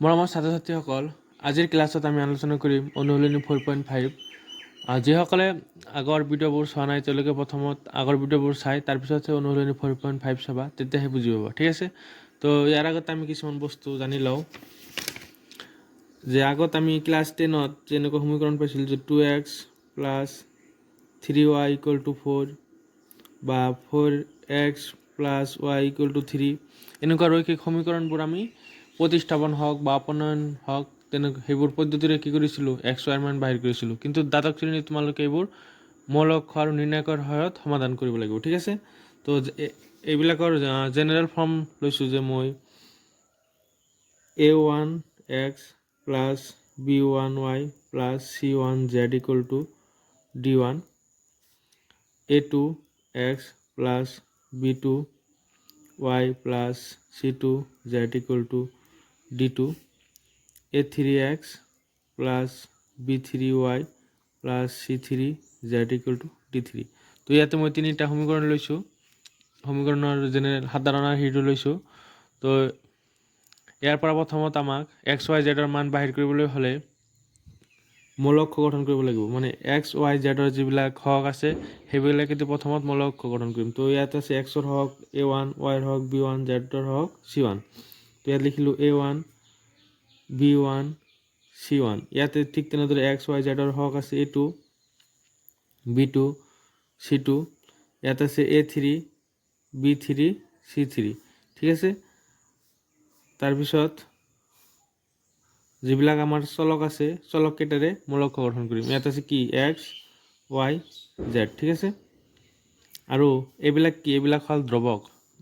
মৰমৰ ছাত্ৰ ছাত্ৰীসকল, আজিৰ ক্লাছত আমি আলোচনা কৰিম অনুশীলনী 4.5। যিসকলে আগৰ ভিডিঅ'বোৰ চোৱা নাই তেওঁলোকে প্ৰথমত আগৰ ভিডিঅ'বোৰ চাই তাৰপিছতহে অনুশীলনী 4.5 চাবা, তেতিয়াহে বুজি পাব। ঠিক আছে, তো ইয়াৰ আগতে আমি কিছুমান বস্তু জানি লওঁ যে আগত আমি ক্লাছ 10ত যেনেকুৱা সমীকৰণ পাইছিলোঁ যে 2x + 3y = 4 বা 4x + y = 3 এনেকুৱা ৰৈখিক সমীকৰণবোৰ আমি প্ৰতিস্থাপন হওক বা অপনয়ন হওক সেইবোৰ পদ্ধতিৰে কি কৰিছিলোঁ এক্স ৱাইৰ মান বাহিৰ কৰিছিলোঁ। কিন্তু দ্বাদশ শ্ৰেণীত তোমালোকে এইবোৰ মৌল অক্ষ আৰু নিৰ্ণায়কৰ সহায়ত সমাধান কৰিব লাগিব। ঠিক আছে, তো এইবিলাকৰ জেনেৰেল ফৰ্ম লৈছোঁ যে মই a1x + b1y + c1z = d1, a2x + b2y + c2z = d2, a3x + b3y + c3z = d3। তো ইয়াতে মই তিনিটা সমীকৰণ লৈছোঁ, সমীকৰণৰ জেনেৰেল সাধাৰণ হেৰিটো লৈছোঁ। তো ইয়াৰ পৰা প্ৰথমত আমাক এক্স ৱাই জেডৰ মান বাহিৰ কৰিবলৈ হ'লে মৌল অক্ষ গঠন কৰিব লাগিব। মানে এক্স ৱাই জেডৰ যিবিলাক সহগ আছে সেইবিলাক কিন্তু প্ৰথমত মৌল অক্ষ গঠন কৰিম। তো ইয়াত আছে এক্সৰ সহগ a1, ৱাইৰ সহগ b1, জেডৰ সহগ c1। তো ইয়াত লিখিলোঁ a1 b1 c1। ইয়াতে ঠিক তেনেদৰে এক্স ৱাই জেডৰ সহগ আছে a2 b2 c2। ইয়াত আছে a3 b3 c3। ঠিক আছে, তাৰপিছত যিবিলাক আমাৰ চলক আছে চলক কেইটাৰে মৌল অক্ষ গঠন কৰিম। ইয়াত আছে কি এক্স ৱাই জেড। ঠিক আছে, আৰু এইবিলাক কি, এইবিলাক হ'ল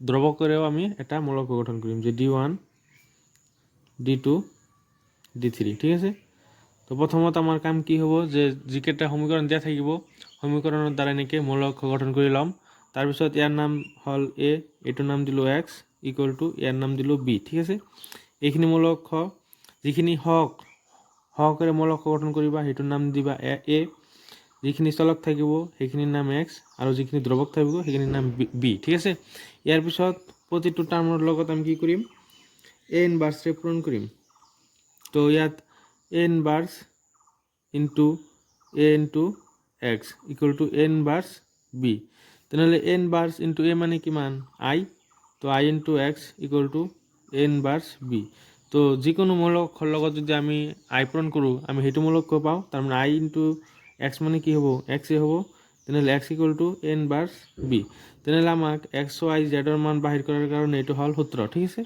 দ্ৰৱকৰেও আমি এটা মৌল অক্ষ গঠন কৰিম যে d1 d2 d3। ঠিক আছে, তো প্ৰথমত আমাৰ কাম কি হ'ব যে যিকেইটা সমীকৰণ দিয়া থাকিব সমীকৰণৰ দ্বাৰা এনেকৈ মৌল অক্ষ গঠন কৰি ল'ম। তাৰপিছত ইয়াৰ নাম হ'ল a, এইটোৰ নাম দিলোঁ x = ইয়াৰ নাম দিলোঁ b। ঠিক আছে, এইখিনি মৌল অক্ষ যিখিনি সহকেৰে মৌল অক্ষ গঠন কৰিবা সেইটোৰ নাম দিবা a, যিখিনি চলক থাকিব সেইখিনিৰ নাম x আৰু যিখিনি দ্ৰৱক থাকিব সেইখিনিৰ নাম b। ঠিক আছে, ইয়াৰ পিছত প্ৰতিটো টাৰ্মৰ লগত আমি কি কৰিম a ইনভাৰ্ছৰে পূৰণ কৰিম। তো ইয়াত a inverse into a into x = a inverse b। তেনেহ'লে a ইনভাৰ্ছ ইনটু a মানে কিমান i, তো i into x = a inverse b। তো যিকোনো মৌল অক্ষৰ লগত যদি আমি i পূৰণ কৰোঁ আমি সেইটো মৌল অক্ষ পাওঁ। তাৰমানে i ইনটু x মানে কি হ'ব x হ'ব। তেনেহ'লে x = a ইনভাৰ্ছ b। তেনেহ'লে আমাক এক্স ৱাই জেডৰ মান বাহিৰ কৰাৰ কাৰণে এইটো হ'ল সূত্ৰ। ঠিক আছে,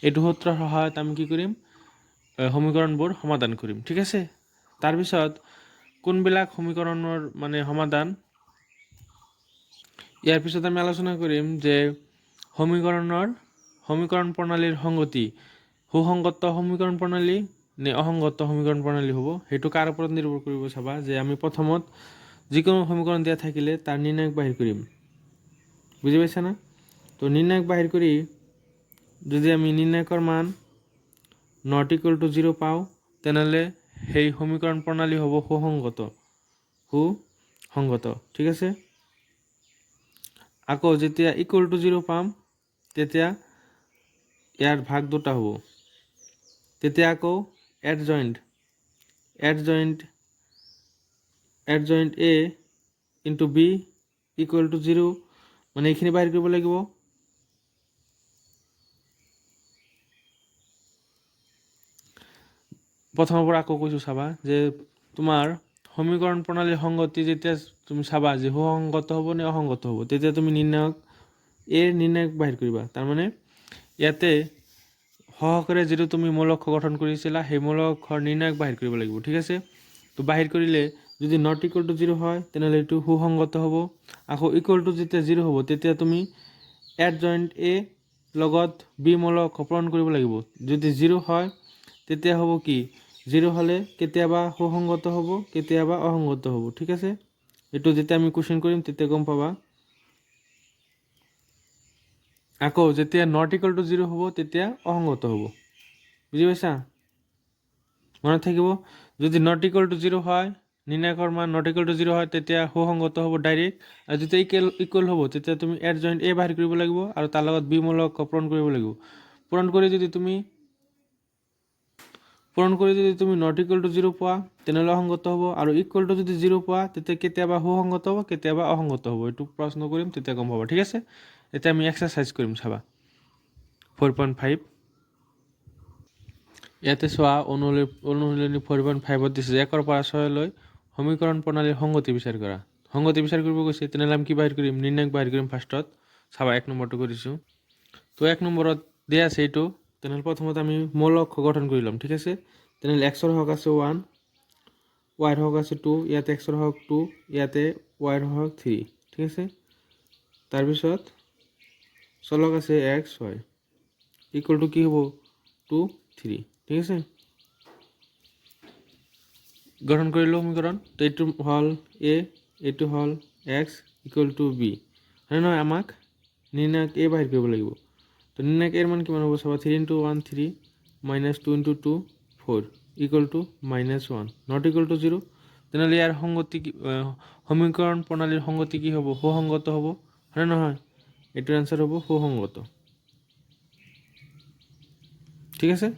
এইটো সূত্ৰৰ সহায়ত আমি কি কৰিম সমীকৰণবোৰ সমাধান কৰিম। ঠিক আছে, তাৰপিছত কোনবিলাক সমীকৰণৰ মানে সমাধান, ইয়াৰ পিছত আমি আলোচনা কৰিম যে সমীকৰণ প্ৰণালীৰ সংগতি সুসংগত সমীকৰণ প্ৰণালী নে অসংগত সমীকৰণ প্ৰণালী হ'ব, সেইটো কাৰ ওপৰত নিৰ্ভৰ কৰিব চাবা যে আমি প্ৰথমত যিকোনো সমীকৰণ দিয়া থাকিলে তাৰ নিৰ্ণায়ক বাহিৰ কৰিম। বুজি পাইছা না? তো নিৰ্ণায়ক বাহিৰ কৰি যদি আমি নিৰ্ণায়কৰ মান ≠ 0 পাওঁ তেনেহ'লে সেই সমীকৰণ প্ৰণালী হ'ব সুসংগত। ঠিক আছে, আকৌ যেতিয়া =0 পাম তেতিয়া ইয়াৰ ভাগ দুটা হ'ব। তেতিয়া আকৌ এডজইণ্ট a ইনটু b = 0, মানে এইখিনি বাহিৰ কৰিব লাগিব। প্ৰথমৰ পৰা আকৌ কৈছোঁ চাবা যে তোমাৰ সমীকৰণ প্ৰণালীৰ সংগতি যেতিয়া তুমি চাবা যে সুসংগত হ'ব নে অসংগত হ'ব, তেতিয়া তুমি নিৰ্ণায়ক বাহিৰ কৰিবা। তাৰমানে ইয়াতে সহকাৰে যিটো তুমি মৌল অক্ষ গঠন কৰিছিলা সেই মৌল অক্ষৰ নিৰ্ণায়ক বাহিৰ কৰিব লাগিব। ঠিক আছে, তো বাহিৰ কৰিলে যদি ≠ 0 হয় তেনেহ'লে এইটো সুসংগত হ'ব। আকৌ যেতিয়া 0 হ'ব তেতিয়া তুমি এডজইণ্ট a লগত b মৌল অক্ষ পূৰণ কৰিব লাগিব। যদি 0 হয় তেতিয়া হ'ব কি 0 হ'লে কেতিয়াবা সুসংগত হ'ব কেতিয়াবা অসংগত হ'ব। ঠিক আছে, এইটো যেতিয়া আমি কুৱেশ্যন কৰিম তেতিয়া গম পাবা। আকৌ যেতিয়া ≠ 0 হ'ব তেতিয়া অসংগত হ'ব। বুজি পাইছা? মনত থাকিব, যদি ≠ 0 হয় নিৰ্ণায়কৰ মান ≠ 0 হয় তেতিয়া সুসংগত হ'ব ডাইৰেক্ট, আৰু যেতিয়া ইকুৱেল হ'ব তেতিয়া তুমি এডজইণ্ট a বাহিৰ কৰিব লাগিব আৰু তাৰ লগত b মৌল অক্ষ পূৰণ কৰিব লাগিব। পূৰণ কৰি যদি তুমি পূৰণ কৰি যদি তুমি নট ইকুৱেল টু 0 পোৱা তেনেহ'লে অসংগত হ'ব, আৰু ইকুৱেল টু যদি 0 পোৱা তেতিয়া কেতিয়াবা সুসংগত হ'ব, কেতিয়াবা অসংগত হ'ব। এইটো প্ৰশ্ন কৰিম তেতিয়া গম পাবা, ঠিক আছে। এতিয়া আমি এক্সাৰচাইজ কৰিম, চাবা 4.5। ইয়াতে চোৱা অনুশীলনী 4.5 দিছে যে 1 পৰা 6 লৈ সমীকৰণ প্ৰণালীৰ সংগতি বিচাৰ কৰা। সংগতি বিচাৰ কৰিব কৈছে, তেনেহ'লে আমি কি বাহিৰ কৰিম? নিৰ্ণায়ক বাহিৰ কৰিম ফাৰ্ষ্টত। চাবা 1 নম্বৰটো কৰিছোঁ। তো 1 নম্বৰত দিয়া আছে এইটো, তেনেহ'লে প্ৰথমতে আমি মৌল অক্ষ গঠন কৰি ল'ম, ঠিক আছে। তেনেহ'লে এক্সৰ হওক আছে 1, ৱাইৰ হওক আছে 2, ইয়াতে এক্সৰ হওক 2, ইয়াতে ৱাইৰ হওক 3, ঠিক আছে। তাৰপিছত চলক আছে এক্স ৱাই ইকুৱেল টু কি হ'ব? 2, 3, ঠিক আছে। গঠন কৰিলোঁ সমীকৰণ। তো এইটো হ'ল এ, এইটো হ'ল এক্স ইকুৱেল টু বি, হয় নহয়? আমাক নিৰ্ণায়ক এ বাহিৰ কৰিব লাগিব। তো নিৰ্ণায়ক এৰ মান কিমান হ'ব? চাবা 3 × 1 3 -2 × 2 4 equal to -1 not equal to 0। তেনেহ'লে ইয়াৰ সংগতি কি, সমীকৰণ প্ৰণালীৰ সংগতি কি হ'ব? সুসংগত হ'ব, হয় নহয়? এইটোৰ এনচাৰ হ'ব সুসংগত, ঠিক আছে।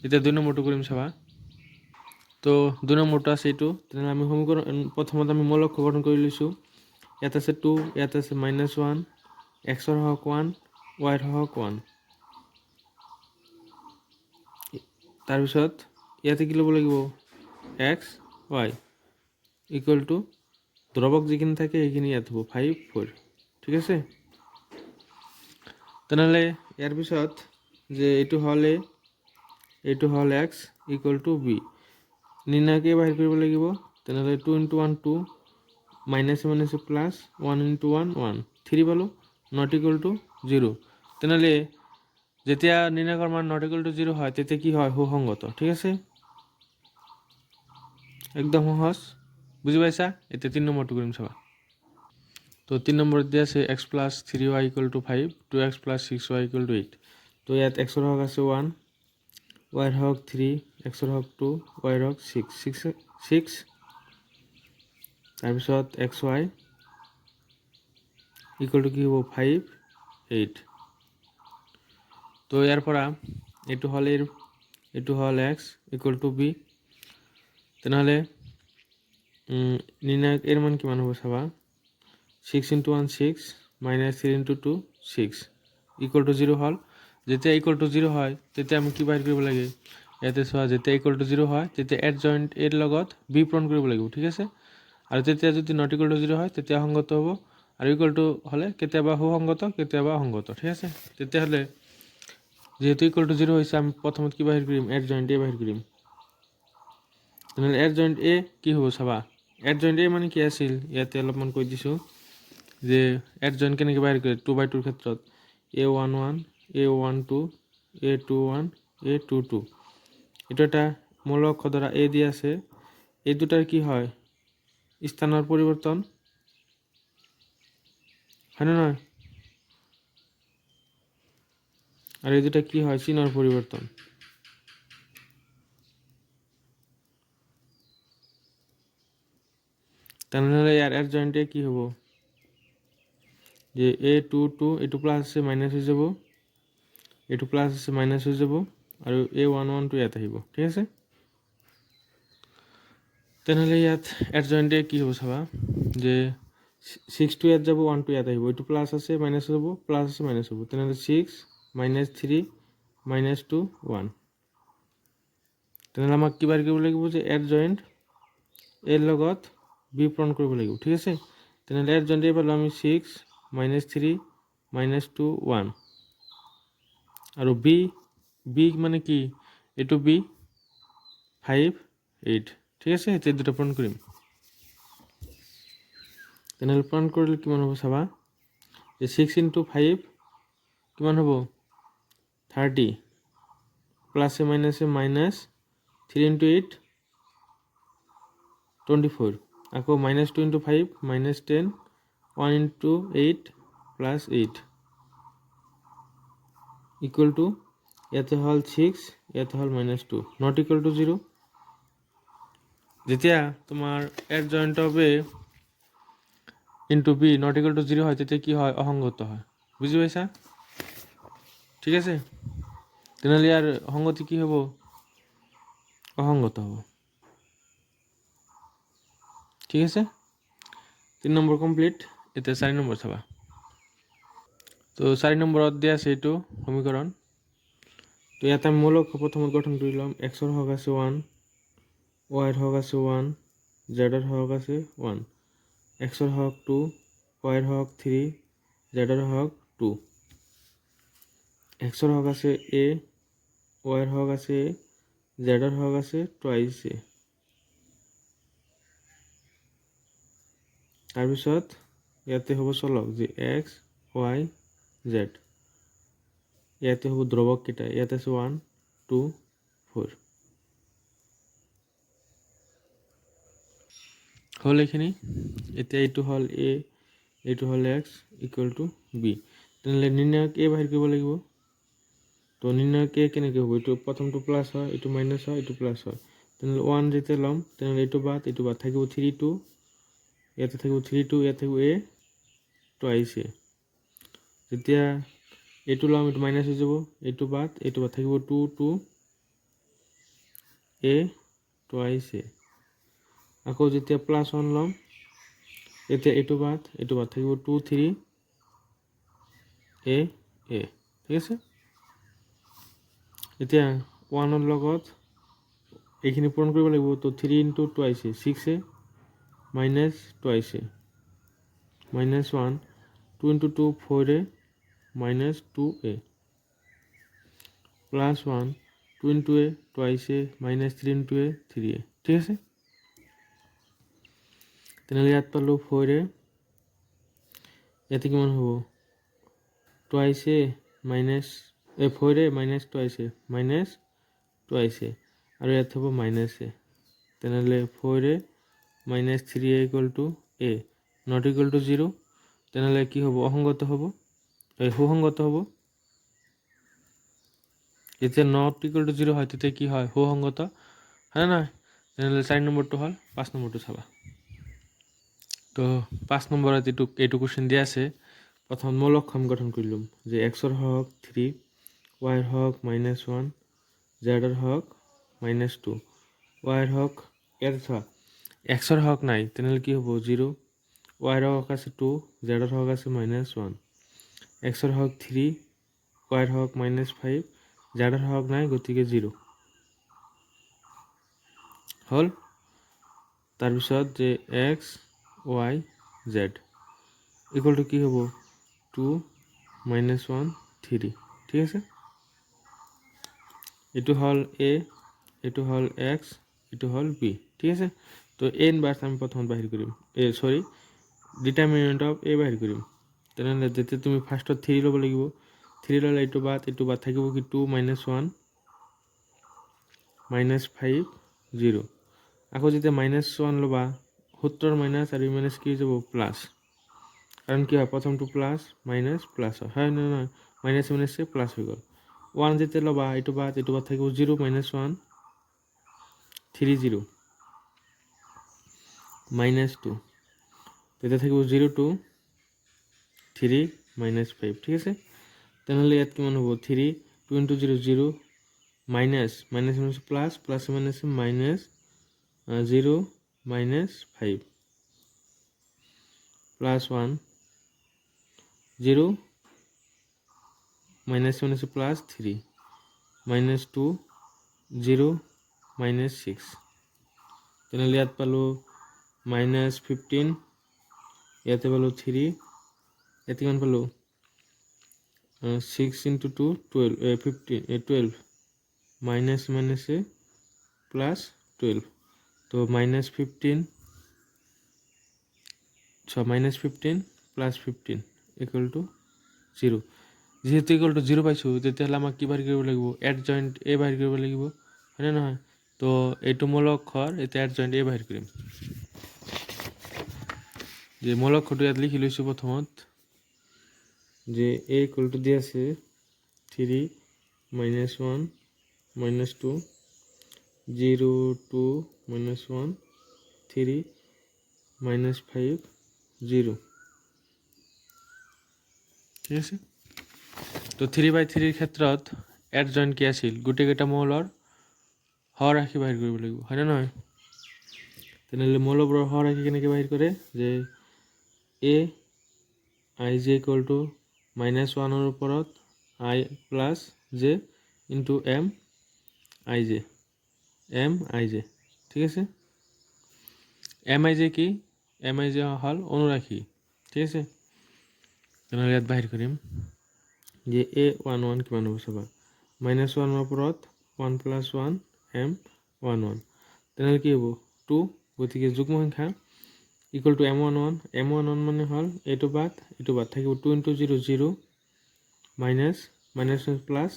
এতিয়া 2 নম্বৰটো কৰিম, চাবা। তো 2 নম্বৰটো আছে এইটো, তেনেহ'লে আমি সমীকৰণ প্ৰথমত আমি মৌল অক্ষ গঠন কৰি লৈছোঁ। ইয়াত আছে 2, ইয়াত আছে -1, এক্সৰ হওক 1, ৱাইৰ হওক 1। তাৰপিছত ইয়াতে কি ল'ব লাগিব? এক্স ৱাই ইকুৱেল টু দ্ৰৱক যিখিনি থাকে সেইখিনি ইয়াত হ'ব 5 4, ঠিক আছে। তেনেহ'লে ইয়াৰ পিছত যে এইটো হ'ল এ, এইটো হ'ল এক্স ইকুৱেল টু বি, নিৰ্ণায়কে বাহিৰ কৰিব লাগিব। তেনেহ'লে 2 × 1 2, -1 প্লাছ 1 × 1 1, 3 পালোঁ, নট ইকুৱেল টু 0। তেনেহ'লে যেতিয়া নিৰ্ণায়কৰ মান নট ইকুৱেল টু 0 হয় তেতিয়া কি হয়? সুসংগত, ঠিক আছে। একদম সহজ, বুজি পাইছা? এতিয়া 3 নম্বৰটো কৰিম, চাবা। তো 3 নম্বৰত দিয়া আছে x plus 3y equal to 5, 2x plus 6y equal to 8। তো ইয়াত এক্সৰ হওক আছে 1, ৱাইৰ হওক 3, এক্সৰ হওক 2, ৱাইৰ হওক 6। তাৰপিছত এক্স ৱাই ইকুৱেল টু কি হ'ব? 5 8। তো ইয়াৰ পৰা এইটো হ'ল এৰ, এইটো হ'ল এক্স ইকুৱেল টু বি। তেনেহ'লে নিৰ্ণায়ক এৰ মান কিমান হ'ব? চাবা 6 × 1 6, -3 × 2 6 ইকুৱেল টু 0 হ'ল। যেতিয়া ইকুৱেল টু 0 হয় তেতিয়া আমি কি বাহিৰ কৰিব লাগে? ইয়াতে চোৱা, যেতিয়া ইকুৱেল টু 0 হয় তেতিয়া এড জইণ্ট এৰ লগত বি পূৰণ কৰিব লাগিব, ঠিক আছে। আৰু তেতিয়া যদি নট ইকুৱেল টু 0 হয় তেতিয়া সংগত হ'ব, আৰু ইকুৱেল টু হ'লে কেতিয়াবা সুসংগত, কেতিয়াবা অসংগত, ঠিক আছে। তেতিয়াহ'লে যেহেতু ইকুৱেল টু 0 হৈছে আমি প্ৰথমত কি বাহিৰ কৰিম? এড জইণ্ট এ বাহিৰ কৰিম। তেনেহ'লে এড জইণ্ট এ কি হ'ব? চাবা, এড জইণ্ট এ মানে কি আছিল? ইয়াতে অলপমান কৈ দিছোঁ যে এড জইণ্ট কেনেকৈ বাহিৰ কৰে 2/2 ক্ষেত্ৰত। A11 A12 A21 A22, এইটো এটা মৌল অক্ষ দ্বাৰা এ দিয়া আছে। এই দুটাৰ কি হয়? স্থানৰ পৰিৱৰ্তন, হয় নে নহয়? আৰ এই দুটা কি হয়? চিহ্নৰ পরিবর্তন। তাহলে এর জয়েন্টে কি হবো? যে A22 এটু প্লাস আছে মাইনাস হয়ে যাব, এটু প্লাস আছে মাইনাস হয়ে যাব, আর A112 ইয়াত আহিব, ঠিক আছে। তেনেহ'লে ইয়াত এর জয়েন্টে কি হ'ব চাবা, যে 6 ইয়াত যাব, 1 ইয়াত আহিব, এটু প্লাস আছে মাইনাস হ'ব, প্লাস আছে মাইনাস হ'ব। তেনেহ'লে 6 -3 -2 1। তেনেহ'লে আমাক কি বাহিৰ কৰিব লাগিব? যে এৰ জয়েন্ট এৰ লগত বি পূৰণ কৰিব লাগিব, ঠিক আছে। তেনেহ'লে এৰ জয়েন্টে পালোঁ আমি 6 -3 -2 1, আৰু বি মানে কি? এইটো বি 5 8, ঠিক আছে। এতিয়া দুটা পূৰণ কৰিম। তেনেহ'লে পূৰণ কৰিলে কিমান হ'ব চাবা, যে 6 × 5 কিমান হ'ব? 30, প্লাসে মাইনাসে মাইনাস 3 × 8 24, আকৌ -2 × 5 -10, 1 × 8 + 8 ইকুৱেল টু, ইয়াতে হ'ল 6, ইয়াতে হ'ল -2, নট ইকুৱেল টু 0। যেতিয়া তোমাৰ এর জয়েন্ট হবে into B not equal to 0 হয় তেতিয়া কি হয়? অসংগত হয়, বুঝি পাইছা? ঠিক আছে। তেনেহ'লে আর সংগতি কি হ'ব? অসংগত হ'ব। ঠিক আছে, 3 নম্বৰ কমপ্লিট। এতিয়া 4 নম্বৰ চাবা। তো 4 নম্বৰত দিয়া আছে এইটো সমীকৰণ। তো ইয়াত আমি মূলক প্ৰথমত গঠন কৰি ল'ম। এক্সৰ হক আছে 1, ৱাইৰ হক আছে 1, জেডৰ হক আছে 1, এক্সৰ হক 2, ৱাইৰ হক 3, জেডৰ হক 2, এক্সৰ হক আছে a, ৱাইৰ হক আছে a, জেডৰ হক আছে টুৱাইচ a। তাৰপিছত ইয়াতে হ'ব চলক যে এক্স ৱাই জেড। ইয়াতে হ'ব দ্ৰৱক কেইটা, ইয়াতে আছে 1 2 4। হ'ল এইখিনি। এতিয়া এইটো হ'ল এ, এইটো হ'ল এক্স ইকুৱেল টু বি। তেনেহ'লে নিৰ্ণায়ক এ বাহিৰ কৰিব লাগিব। তো নিৰ্ণায়ক এ কেনেকৈ হ'ব? এইটো প্ৰথমটো প্লাছ হয়, এইটো মাইনাছ হয়, এইটো প্লাছ হয়। তেনেহ'লে 1 যেতিয়া ল'ম তেনেহ'লে এইটো বাদ থাকিব 3 2, ইয়াতে থাকিব 3 2, ইয়াতে থাকিব এ টুৱাইচ এ। যেতিয়া এইটো ল'ম এইটো মাইনাছ হৈ যাব, এইটো বাদ থাকিব 2 2, এ টুৱাইচ এ। আকৌ যেতিয়া প্লাছ 1 ল'ম এতিয়া এইটো বাদ থাকিব 2 3, এ এ। ঠিক আছে, এতিয়া 1ৰ লগত এইখিনি পূৰণ কৰিব লাগিব। তো 3 into twice a 6 a minus twice a minus 1, 2 into 2 4 a minus 2 a plus 1, 2 into a twice a minus 3 into a 3 a. ঠিক আছে, তেনেহ'লে ইয়াত পালোঁ 4 এ, ইয়াতে কিমান হ'ব? Twice a minus 4 a minus twice a minus twice a, আৰু ইয়াত হ'ব মাইনাছ এ। তেনেহ'লে 4 a minus 3 a equal to a not equal to 0। তেনেহ'লে কি হ'ব? অসংগত হ'ব, সুসংগত হ'ব। যেতিয়া নট ইকুৱেল টু 0 হয় তেতিয়া কি হয়? সুসংগত হয় নহয়? তেনেহ'লে 4 নম্বৰটো হ'ল। 5 নম্বৰটো চাবা। তো 5 নম্বৰত এইটো কুৱেশ্যন দিয়া আছে। প্ৰথম মৌলক খাম গঠন কৰি ল'ম যে এক্সৰ হক 3, ৱাইৰ হক -1, জেডৰ হক -2, ৱাইৰ হক ইয়াত চোৱা এক্সৰ হক নাই তেনেহ'লে কি হ'ব? 0, ৱাইৰ হক আছে 2, জেডৰ হক আছে -1, এক্সৰ হক 3, ৱাইৰ হক -5, জেডৰ হক নাই গতিকে 0 হ'ল। তাৰপিছত যে x Y Z equal to কি হ'ব? 2 -1 3। ঠিক আছে, এইটো হ'ল এ, এইটো হ'ল এক্স, এইটো হ'ল বি। ঠিক আছে, তো এন বাৰ্ছ আমি প্ৰথমত বাহিৰ কৰিম। ডিটাৰমিনেণ্ট অফ এ বাহিৰ কৰিম। তেনেহ'লে যেতিয়া তুমি ফাৰ্ষ্টত 3 ল'ব লাগিব, 3 ল'লে এইটো বাদ থাকিব কি 2 -1 -5 0। আকৌ যেতিয়া -1 ল'বা, সূত্ৰৰ মাইনাছ আৰু মাইনাছ কি হৈ যাব? প্লাছ। কাৰণ কি হয়? প্ৰথমটো প্লাছ মাইনাছ প্লাছ হয় নহয়? মাইনাছ মাইনাছে প্লাছ হৈ গ'ল। 1 যেতিয়া ল'বা এইটো বাদ থাকিব 0 -1 3 0 -2, তেতিয়া থাকিব 0 2 3 -5। ঠিক আছে, তেনেহ'লে ইয়াত কিমান হ'ব? 3 2 into 0 0 minus plus plus minus minus 0 -5 plus 1 0 minus plus 3 -2 0 -6। তেনেহ'লে ইয়াত পালোঁ -15, ইয়াতে পালোঁ 3, ইয়াতে কিমান পালোঁ? 6 ইনটু 2 12 12 মাইনাছ প্লাছ 12। তো -15 -15 প্লাছ 15 ইকুৱেল টু 0। যিহেতু ইকুৱেল টু 0 পাইছোঁ তেতিয়াহ'লে আমাক কি বাহিৰ কৰিব লাগিব? এড জইণ্ট এ বাহিৰ কৰিব লাগিব, হয়নে নহয়? তো এইটো মূলক ঘৰ, এতিয়া এড জইণ্ট এ বাহিৰ কৰিম। যে মূলক ঘৰটো ইয়াত লিখি লৈছোঁ প্ৰথমত যে এ ইকুৱেল টু দিয়া আছে 3 -1 -2 0 2 -1 3 -5 0। ঠিক আছে, তো 3/3 ক্ষেত্ৰত এড জইণ্ট কি আছিল? গোটেইকেইটা মৌলৰ হৰ ৰাশি বাহিৰ কৰিব লাগিব, হয়নে নহয়? তেনেহ'লে মৌলবোৰৰ হৰ ৰাশি কেনেকৈ বাহিৰ কৰে? যে a I J equal to -1ৰ ওপৰত I plus J into M I J, ঠিক আছে? এম আই জে কি? এম আই জে হ'ল অনুৰাশি, ঠিক আছে? তেনেহ'লে ইয়াত বাহিৰ কৰিম যে A11 কিমান হ'ব চাবা, -1ৰ ওপৰত 1 + 1 M11, তেনেহ'লে কি হ'ব 2, গতিকে যুগ্ম সংখ্যা ইকুৱেল টু M11 মানে হ'ল এইটো বাদ থাকিব 2 × 0 0 minus plus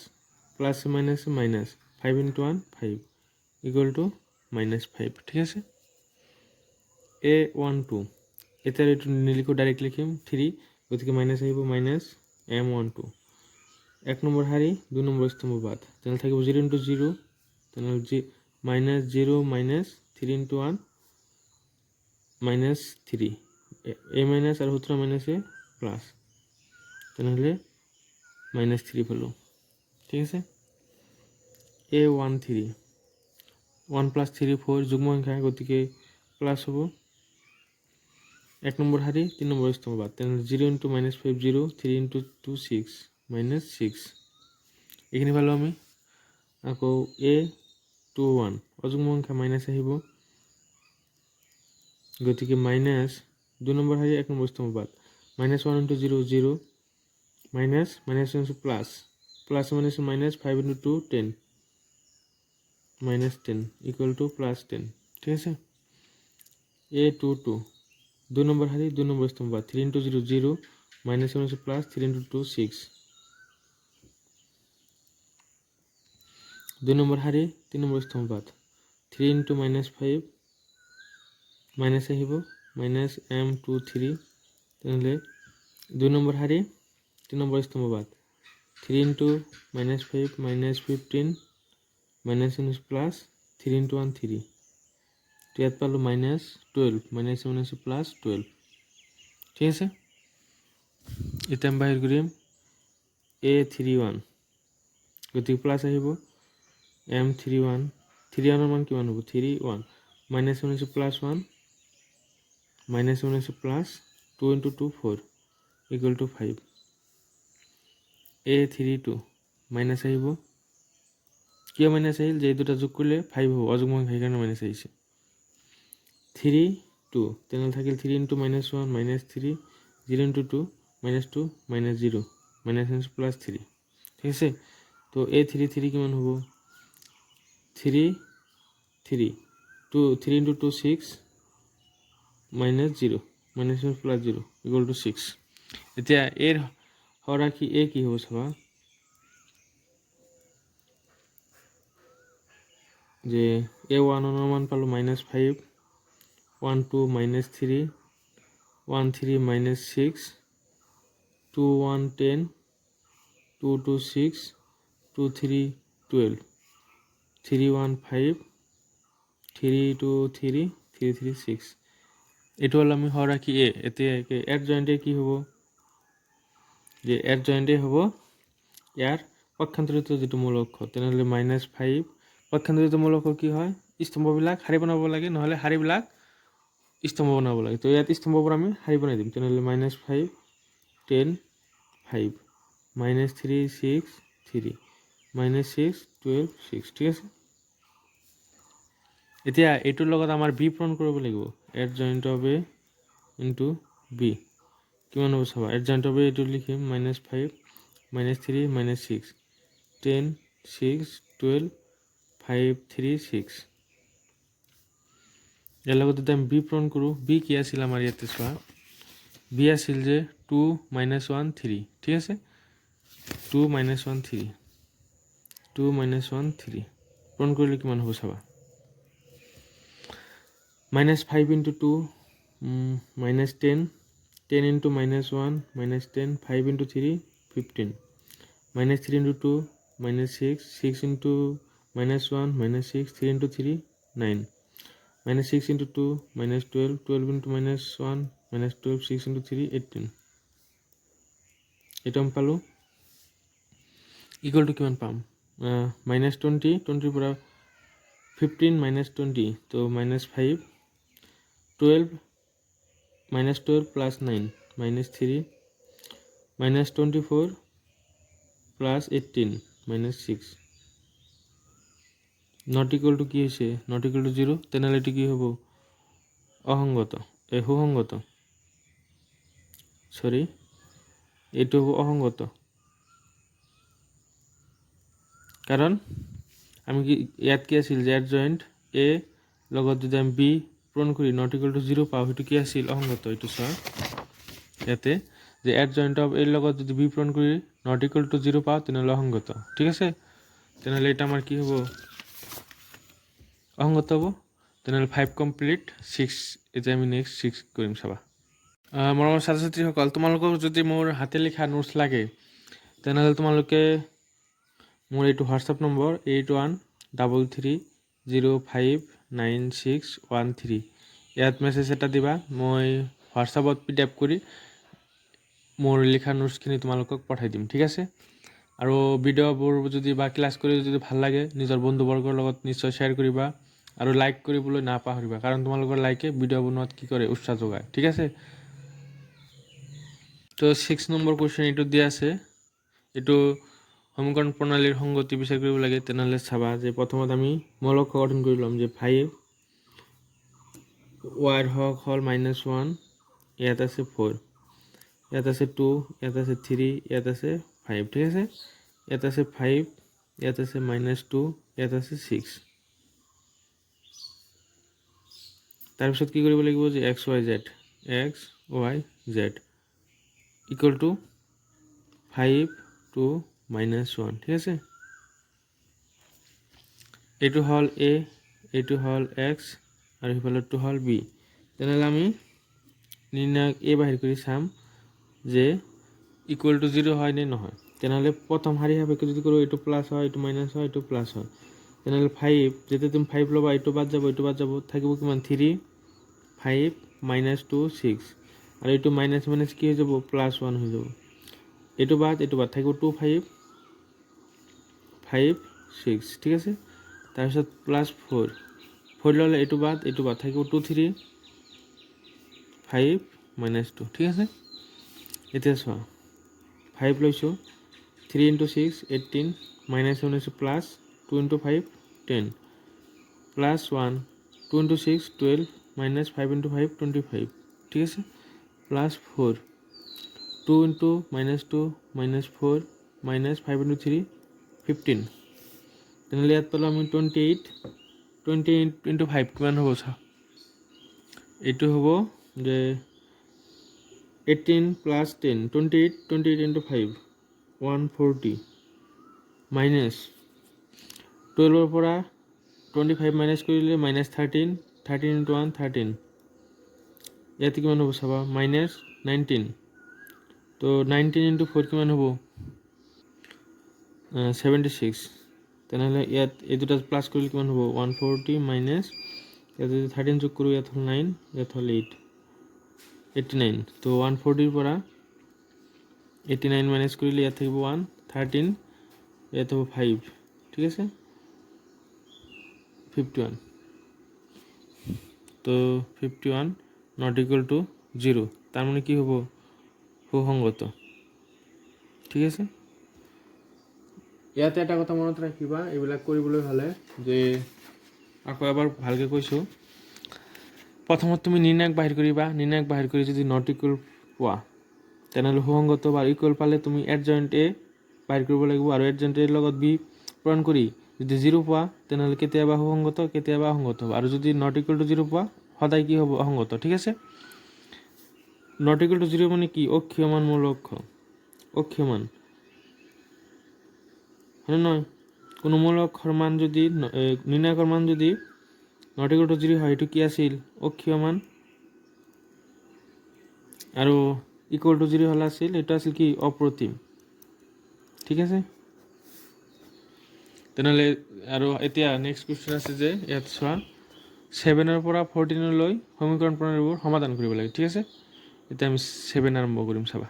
minus 5 × 1 5 equal to -5, ঠিক আছে? A12 এতিয়া এইটো নিলিখোঁ, ডাইৰেক্ট লিখিম 3, গতিকে মাইনাছ আহিব -M12, 1 নম্বৰ শাৰী 2 নম্বৰ স্তম্ভ বাদ, তেনেহ'লে থাকিব 0 × 0, তেনেহ'লে -0 - 3 × 1 -3, এ মাইনাছ আৰু সূত্ৰ মাইনাছ এ প্লাছ, তেনেহ'লে -3 পালোঁ, ঠিক আছে? A13 1 + 3 4 যুগ্ম সংখ্যা, গতিকে প্লাছ হ'ব, 1 নম্বৰ শাৰী 3 নম্বৰ স্তম্ভ বাদ, তেনেহ'লে 0 × -5 0, 3 × 2 6 -6, এইখিনি পালোঁ আমি। আকৌ A21 অযুগ্ম সংখ্যা মাইনাছ আহিব, গতিকে -2 নম্বৰ শাৰী 1 নম্বৰ স্তম্ভ বাদ, -1 × 0 0, minus plus minus 5 × 2 10, -10 equal to +10, ঠিক আছে? A22 2 নম্বৰ শাৰী 2 নম্বৰ স্তম্ভ বাদ, 3 × 0 0, -1 প্লাছ 3 × 2 6, 2 নম্বৰ শাৰী 3 নম্বৰ স্তম্ভ বাদ, 3 × -5 মাইনাছ আহিব, -M23, তেনেহ'লে 2 নম্বৰ শাৰী 3 নম্বৰ স্তম্ভ বাদ, 3 × -5 -15, -1 প্লাছ 3 × 1 3, তো ইয়াত পালোঁ -12, -1 প্লাছ 12, ঠিক আছে? এতিয়া আমি বাহিৰ কৰিম A31, গতিকে প্লাছ আহিব, M31 31ৰ মান কিমান হ'ব? 31, -1 plus 1, -1 plus 2 × 2 4 equal to 5, A32 minus আহিব, কিয় মাইনাছ আহিল? যে এই দুটা যোগ কৰিলে 5 হ'ব, অযুগ্ম সংখ্যা, সেইকাৰণে মাইনাছ আহিছে। 3 2, তেনেহ'লে থাকিল 3 × -1 -3, 0 × 2 -2 -0, -1 প্লাছ 3, ঠিক আছে? তো A33 কিমান হ'ব? 3 3 2, 3 × 2 6 -0, -1 প্লাছ 0 ইকুৱেল টু 6। এতিয়া এৰ হৰ ৰাশি এ কি হ'ব চাবা, যে A11 মান পালোঁ -5, 1 2 -3, 1 3 -6, 2 1 10, 2 2 6, 2 3 12, 3 1 5, 3 2 3, 3 3 6, এইটো হ'ল আমি হৰ ৰাশি এ। এতিয়া এড জইণ্টে কি হ'ব? যে এড জইণ্টে হ'ব ইয়াৰ পক্ষান্তৰিত যিটো মূল অক্ষ, তেনেহ'লে -5, পক্ষান্তৰিত মূল অক্ষ কি হয়? স্তম্ভবিলাক শাৰী বনাব লাগে, নহ'লে শাৰীবিলাক স্তম্ভ বনাব লাগে। তো ইয়াত স্তম্ভবোৰ আমি শাৰী বনাই দিম, তেনেহ'লে -5 10 5, -3 6 3, -6 12 6, ঠিক আছে? এতিয়া এইটোৰ লগত আমাৰ বি পূৰণ কৰিব লাগিব, adjoint of A into B কিমান হ'ব চাবা, এড জইণ্ট অফ এ এইটো লিখিম -5 -3 -6 10 6 12 5 3 6, ইয়াৰ লগত যদি আমি বি পূৰণ কৰোঁ, বি কি আছিল আমাৰ ইয়াতে চোৱা, বি আছিল যে 2 -1 3, ঠিক আছে? 2 -1 3, 2 -1 3 পূৰণ কৰিলে কিমান হ'ব চাবা, -5 × 2 -10, 10 × -1 -10, 5 × 3 15, -3 × 2 -6, 6 × -1 -6, 3 × 3 9, -6 × 2 -12, 12 × -1 -12, 6 × 3 18, এইটো আমি পালোঁ ইকুৱেল টু কিমান পাম? -20, 20ৰ পৰা 15 minus 20 তো minus 5 12 minus 12 plus 9 minus 3 minus 24 plus 18 minus 6 not equal to কি হয়েছে not equal to 0 তেনেহলে এটি কি হবো অসঙ্গত সুসঙ্গত সরি এটি হবো অসঙ্গত কারণ আমি কি ইয়াত কি আছিল যে জয়েন্ট এ লগত যদি আমি বি পূরণ করি নট ইকুয়াল টু 0 পাও সেইটো কি আছিল অসঙ্গত এইটো চোৱা ইয়াতে যে এট জয়েন্ট অফ এর লগত যদি বি পূরণ করি নট ইকুয়াল টু 0 পাও তেনেহলে অসঙ্গত ঠিক আছে তেনেহলে এটা আমার কি হবো অসঙ্গত হবো তেনেহলে 5 কমপ্লিট 6 এটা আমি নেক্সট 6 কৰিম চাবা মৰমৰ ছাত্ৰ-ছাত্ৰীসকল তোমালোকক যদি মোৰ হাতে লিখা নোটছ লাগে তেনেহলে তোমালোকে মোৰ এইটো হোৱাটছআপ নম্বৰ 8133059613 ইয়াত মেছেজ এটা দিবা মই হোৱাটছআপত পিডিএফ কৰি মোৰ লিখা নোটছখিনি তোমালোকক পঠাই দিম ঠিক আছে আৰু ভিডিঅ'বোৰ যদি বা ক্লাছ কৰি যদি ভাল লাগে নিজৰ বন্ধুবৰ্গৰ লগত নিশ্চয় শ্বেয়াৰ কৰিবা আৰু লাইক কৰিবলৈ নাপাহৰিবা কাৰণ তোমালোকৰ লাইকে ভিডিঅ' বনোৱাত কি কৰে উৎসাহ যোগায় ঠিক আছে তো 6 নম্বৰ কোৱেশ্চন এইটো দিয়া আছে এইটো সমীকৰণ প্ৰণালীৰ সংগতি বিচাৰ কৰিব লাগে তেনেহলে চাবা যে প্ৰথমত আমি মৌলিক গঠন কৰি লম যে 5 y হক হল -1 ইয়াত আছে 4 ইয়াত আছে 2 ইয়াত আছে 3 ইয়াত আছে 5 ঠিক আছে ইয়াত আছে 5 ইয়াত আছে -2 ইয়াত আছে 6 তাৰপিছত কি কৰিব লাগিব যে x y z equal to 5 to -1 ঠিক আছে এইটো হল a এইটো হল x আৰু ইফালটো হল b তেনেহলে আমি নিৰ্ণায়ক a বাহিৰ কৰি চাম যে ইকুয়াল টু 0 হয় নে নহয় তেনেহলে প্ৰথম হাৰি সাপেক্ষে যদি কৰো এইটো প্লাস হয় এইটো মাইনাস হয় এইটো প্লাস হয় তেনেহলে 5 যেতে তুমি 5 লবা এইটো বাদ যাব থাকিব কিমান 3 5 -2 6 আৰু এইটো মাইনাস মাইনাস কি হৈ যাব +1 হৈ যাব এইটো বাদ থাকিব 2 5 5 6 ঠিক আছে তাৰপিছত +4 4 ললে এইটো বাদ থাকিব 2 3 5 -2 ঠিক আছে এতিয়া চোৱা 5 লৈছো 3 * 6 18 -1 আছে প্লাস 2 * 5 10 +1 2 * 6 12 -5 * 5 25 ঠিক আছে +4 2 * -2 -4 -5 * 3 15 তেনেহলে ইয়াত পালো আমি 28 * 5 কিমান হ'ব চা এইটো হ'ব যে 18 + 10 28 * 5 140 minus 12 পৰা 25 minus কৰিলে -13 13 * 1 13 ইয়াত কিমান হ'ব চাবা -19 তো 19 * 4 কিমান হ'ব 76 তেনেহলে ইয়াত এই দুটা প্লাস কৰিলে কিমান হ'ব 140 মাইনাস ইয়াত যদি 13 যোগ কৰো ইয়াত হল 9 ইয়াত হল 8 89 তো 140 ৰ পৰা 89 মাইনাস কৰিলে ইয়াত থাকিব 1 13 ইয়াত হ'ব 5 ঠিক আছে 51 তো 51 not equal to 0 তার মানে কি হ'ব সুসংগত ঠিক আছে ইয়াতে এটা কথা মনত ৰাখিবা এইবিলাক কৰিবলৈ হলে যে আকৌ এবাৰ ভালকে কৈছো প্ৰথমত তুমি নিৰ্ণায়ক বাহিৰ কৰিবা নিৰ্ণায়ক বাহিৰ কৰি যদি নট ইকুয়াল পোৱা তেনেহলে সুসংগত বা ইকুয়াল পালে তুমি এডজয়েন্ট এ বাহিৰ কৰিব লাগিব আৰু এডজয়েন্ট এৰ লগত বি পূৰণ কৰি যদি 0 পোৱা তেনেহলে কেতিয়াবা সুসংগত কেতিয়াবা অসংগত হ'ব আৰু যদি নট ইকুয়াল টু 0 পোৱা সদায় কি হ'ব অসংগত ঠিক আছে নট ইকুয়াল টু 0 মানে কি অক্ষীয়মান মূলক অক্ষীয়মান হয় নয় কোনো মূলকৰ মান যদি নিৰ্ণায়কৰ মান যদি নট ইকুয়াল টু 0 হয় এটো কি আছিল অক্ষীয়মান আৰু ইকুয়াল টু 0 হলা আছিল এটা আছিল কি অপ্ৰতিম ঠিক আছে তেনেহলে আৰু এতিয়া নেক্সট কোৱেশ্চন আছে যে ইয়াত চোৱা 7 ৰ পৰা 14 লৈ সমীকৰণ প্ৰণালীবোৰ সমাধান কৰিব লাগে ঠিক আছে এতিয়া আমি 7 আৰম্ভ কৰিম চাবা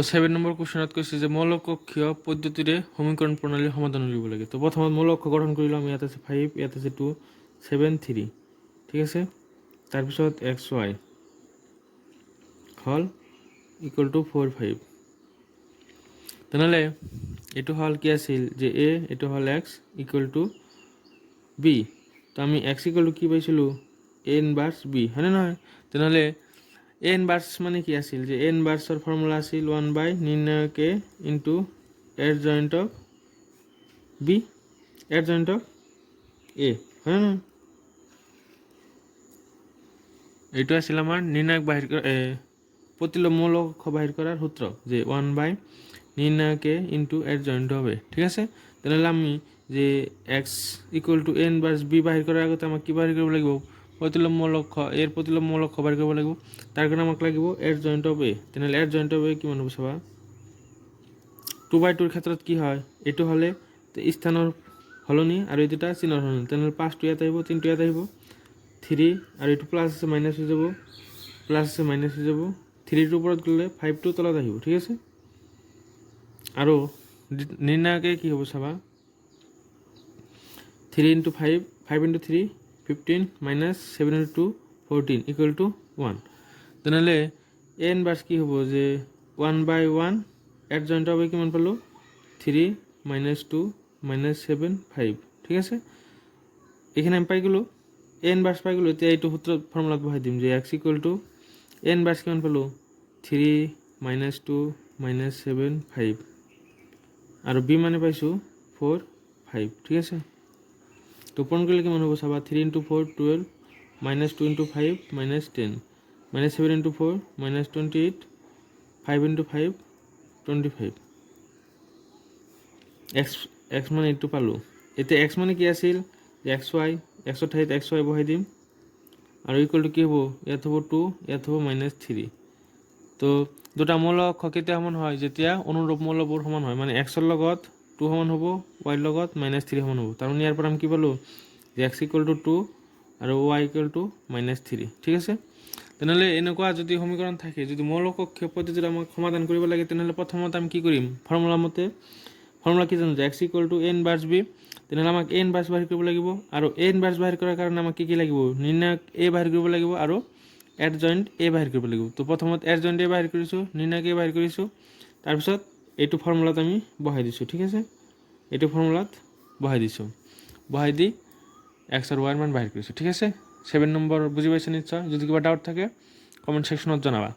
7 নম্বৰ কুৱেশ্যনত কৈছে যে মৌলিক কক্ষীয় পদ্ধতিৰে সমীকৰণ প্ৰণালীৰ সমাধান কৰিব লাগে। তো প্ৰথমত মৌলিক অক্ষ গঠন কৰি ল'ম। ইয়াত আছে 5, ইয়াত আছে 2, 7, 3, ঠিক আছে। তাৰপিছত এক্স ৱাই হ'ল ইকুৱেল টু 4, 5। তেনেহ'লে এইটো হ'ল কি আছিল যে এ, এইটো হ'ল এক্স ইকুৱেল টু বি। তো আমি এক্স ইকুৱেল টু কি পাইছিলোঁ, এ ইনভাৰ্ছ বি, হয়নে নহয়? তেনেহ'লে এ ইনভাৰ্ছ মানে কি আছিল যে এ ইনভাৰ্ছৰ ফৰ্মুলা আছিল 1 নিৰ্ণায়ক এ ইনটু এৰ জইণ্ট অফ বি, এৰ জইণ্ট অফ এ, হয়নে নহয়? এইটো আছিল আমাৰ নিৰ্ণায়ক বাহিৰ প্ৰতিলোম মৌলিক অক্ষ বাহিৰ কৰাৰ সূত্র, যে 1 নির্ণায়ক এ ইন্টু এর জয়েন্ট হবে, ঠিক আছে। তাহলে আমি যে X equal to A inverse B বাহির করার আগতে আমাক কি বাহির কৰিব লাগিব, প্ৰতিলোম মৌলিক অক্ষ, এৰ প্ৰতিলোম মৌলিক অক্ষ বাহিৰ কৰিব লাগিব। তাৰ কাৰণে আমাক লাগিব এৰ জয়েন্ট অফ এ। তেনেহ'লে এৰ জয়েন্ট অফ এ কিমান হ'ব চাবা, 2/2 ক্ষেত্ৰত কি হয়, এইটো হ'লে স্থানৰ সলনি আৰু এই দুটা চিনৰ সলনি। তেনেহ'লে 5টো ইয়াত আহিব, 3টো ইয়াত আহিব, 3 আৰু এইটো প্লাছ আছে মাইনাছ হৈ যাব, প্লাছ আছে মাইনাছ হৈ যাব, 3টোৰ ওপৰত গ'লে 5টো তলত আহিব, ঠিক আছে। আৰু নিৰ্ণায়কে কি হ'ব চাবা, 3 × 5, 5 × 3, 15 মাইনাছ 7 × 2, 14 ইকুৱেল টু 1। তেনেহ'লে এ ইনভাৰ্ছ কি হ'ব যে 1/1 এট জইণ্ট হবে কিমান পালোঁ, 3 - 2 - 7, 5, ঠিক আছে। এইখিনি আমি পাই গ'লোঁ, এ ইনভাৰ্ছ পাই গ'লোঁ। এতিয়া এইটো সূত্ৰত ফৰ্মুলাত বহাই দিম যে X equal to A inverse কিমান পালোঁ, 3 - 2 - 7, 5 আৰু বি মানে পাইছোঁ 4, 5, ঠিক আছে। তো পূৰণ কৰিলে কিমান হ'ব চাবা, 3 × 4 12, -2 × 5 -10, -7 × 4 -28, 5 × 5 25। এক্স মানে এইটো পালোঁ। এতিয়া এক্স মানে কি আছিল যে এক্স ৱাই, এক্সৰ ঠাইত এক্স ৱাই বহাই দিম আৰু ইকুৱেল টু কি হ'ব, ইয়াত হ'ব 2, ইয়াত হ'ব -3। তো দুটা মৌলিক অক্ষ কেতিয়া সমান হয়, যেতিয়া অনুৰূপ মৌলবোৰ সমান হয়, মানে এক্সৰ লগত 2 সমান হ'ব, ৱাইৰ লগত -3 সমান হ'ব। তাৰমানে ইয়াৰ পৰা আমি কি পালোঁ যে এক্স ইকুৱেল টু 2 আৰু ৱাই ইকুৱেল টু -3, ঠিক আছে। তেনেহ'লে এনেকুৱা যদি সমীকৰণ থাকে, যদি মৌলিক কক্ষীয় পদ্ধতিত আমাক সমাধান কৰিব লাগে, তেনেহ'লে প্ৰথমতে আমি কি কৰিম, ফৰ্মুলা মতে, ফৰ্মুলা কি জানো যে X equal to A inverse B. তেনেহ'লে আমাক এ ইনভাৰ্ছ বাহিৰ কৰিব লাগিব, আৰু এ ইনভাৰ্ছ বাহিৰ কৰাৰ কাৰণে আমাক কি লাগিব, নিৰ্ণায়ক এ বাহিৰ কৰিব লাগিব আৰু এট জইণ্ট এ বাহিৰ কৰিব লাগিব। তো প্ৰথমত এট জইণ্ট এ বাহিৰ কৰিছোঁ, নিৰ্ণায়ক এ বাহিৰ কৰিছোঁ, তাৰপিছত এইটো ফৰ্মুলাত আমি বহাই দিছোঁ, ঠিক আছে। এইটো ফৰ্মুলাত বহাই দিছোঁ, বহাই দি এক্স আৰু ৱাইৰ মান বাহিৰ কৰিছোঁ, ঠিক আছে। 7 নম্বৰ বুজি পাইছে নিশ্চয়। যদি কিবা ডাউট থাকে কমেণ্ট ছেকশ্যনত জনাবা,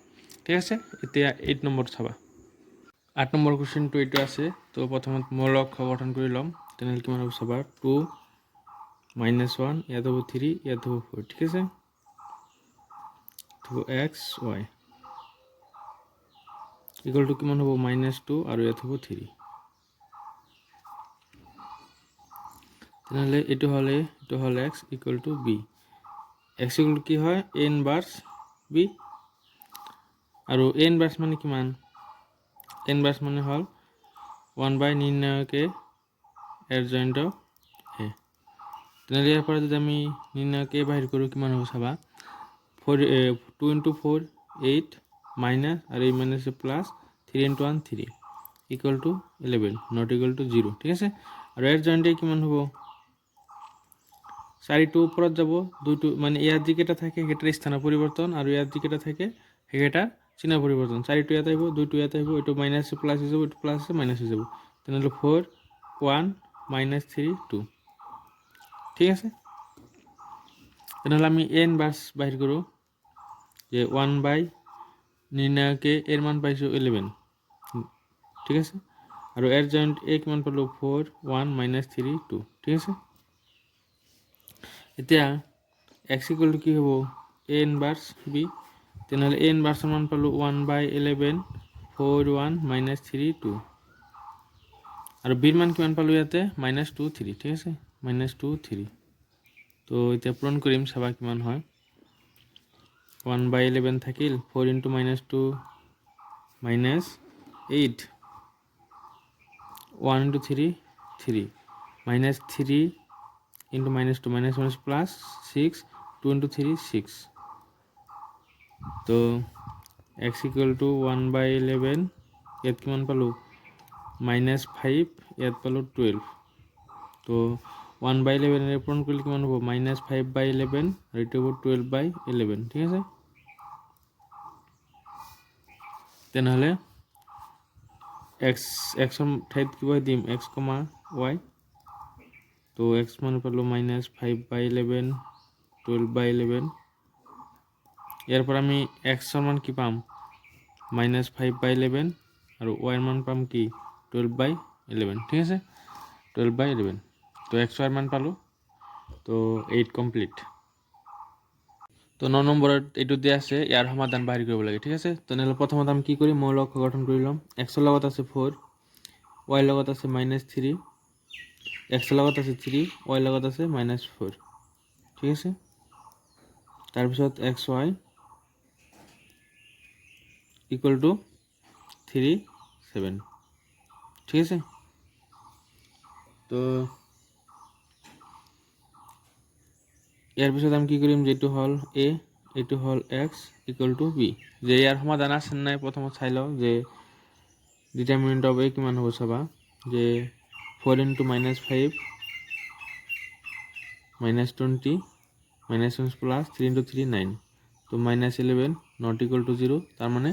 ঠিক আছে। এতিয়া 8 নম্বৰ চাবা। 8 নম্বৰ কুৱেশ্যনটো এইটো আছে। তো প্ৰথমত মৌলিক অক্ষ গঠন কৰি ল'ম। তেনেহ'লে কিমান হ'ব চাবা, 2 - 1, ইয়াত হ'ব 3, ইয়াত হ'ব 4, ঠিক আছে। তো এক্স ৱাই ইকুৱেল টু কিমান হ'ব, -2 আৰু ইয়াত হ'ব 3। তেনেহ'লে এইটো হ'ল X equal to B. X equal to কি হয়, এ ইনভাৰ্ছ বি, আৰু এ ইনভাৰ্ছ মানে কিমান, এ ইনভাৰ্ছ মানে হ'ল 1 নিৰ্ণায়ক এ এৰ জইণ্ট অফ এ। তেনেহ'লে ইয়াৰ পৰা যদি আমি নিৰ্ণায়ক এ বাহিৰ কৰোঁ কিমান হ'ব চাবা, 2 × 4 8 মাইনাছ আৰু এই minus plus 3 × 1 3 equal to 11, not equal to 0, ঠিক আছে। আৰু এৰ জইণ্ট এ কিমান হ'ব, 4টো ওপৰত যাব, 2টো মানে ইয়াত যিকেইটা থাকে সেইকেইটাৰ স্থানৰ পৰিৱৰ্তন, আৰু ইয়াত যিকেইটা থাকে সেইকেইটাৰ চিহ্নৰ পৰিৱৰ্তন। 4টো ইয়াত আহিব, 2টো ইয়াত আহিব, এইটো মাইনাছ প্লাছ হৈ যাব, এইটো প্লাছ আছে মাইনাছ হৈ যাব। তেনেহ'লে 4 1 -3 2, ঠিক আছে। তেনেহ'লে আমি এ ইনভাৰ্ছ বাহিৰ কৰোঁ, যে 1 নিৰ্ণায়ক এৰ মান পাইছোঁ 11, ঠিক আছে। আৰু এৰ জইণ্ট এ কিমান পালোঁ, 4 1 -3 2, ঠিক আছে। এতিয়া এক্স ইকুৱেল টু কি হ'ব, এ ইনভাৰ্ছ বি। তেনেহ'লে এ ইনভাৰ্ছৰ মান পালোঁ 1/11 4 1 -3 2, আৰু বিৰ মান কিমান পালোঁ ইয়াতে, -2 3, ঠিক আছে, -2 3। তো এতিয়া পূৰণ কৰিম, চাবা কিমান হয়, 1/11 থাকিল, 4 × -2 -8, 1 × 3 3, -3 × -2 -1 প্লাস 6, 2 × 3 6। তো x ইকুয়াল টু 1/11 ইয়াত কিমান পালোঁ -5, ইয়াত পালোঁ 12। তো 1/11 পূৰণ কৰিলে কিমান হ'ব -5/11 আৰু এইটো হ'ব 12/11, ঠিক আছে। তেনেহ'লে এক্সৰ ঠাইত কিবা দিম x, y। তো x মান পালোঁ -5/11, 12/11। ইয়াৰ পৰা আমি এক্সৰ মান কি পাম -5/11 আৰু y মান পাম কি 12/11, ঠিক আছে। 12/11, তো x y মান পালোঁ। তো 8 কমপ্লিট। তো 9 নম্বৰত এইটো দিয়া আছে, ইয়াৰ সমাধান বাহিৰ কৰিব লাগে, ঠিক আছে। তেনেহ'লে প্ৰথমতে আমি কি কৰিম, মৌলিক গঠন কৰি ল'ম। এক্সৰ লগত আছে 4, y লগত আছে -3, এক্সৰ লগত আছে 3, y লগত আছে -4, ঠিক আছে। তাৰপিছত xy ইকুৱেল টু 3, 7, ঠিক আছে। তো ইয়াৰ পিছত আমি কি কৰিম, যেটো হ'ল a, এইটো হ'ল x ইকুৱেল টু b। যে ইয়াৰ সমাধান আছে নাই প্ৰথমত চাই লওঁ, যে ডিটাৰমিনেণ্ট অফ a কিমান হ'ব চাবা, যে 4 × -5 -20 -1 প্লাছ 3 × 3 9, তো -11 নট ইকুৱেল টু 0, তাৰমানে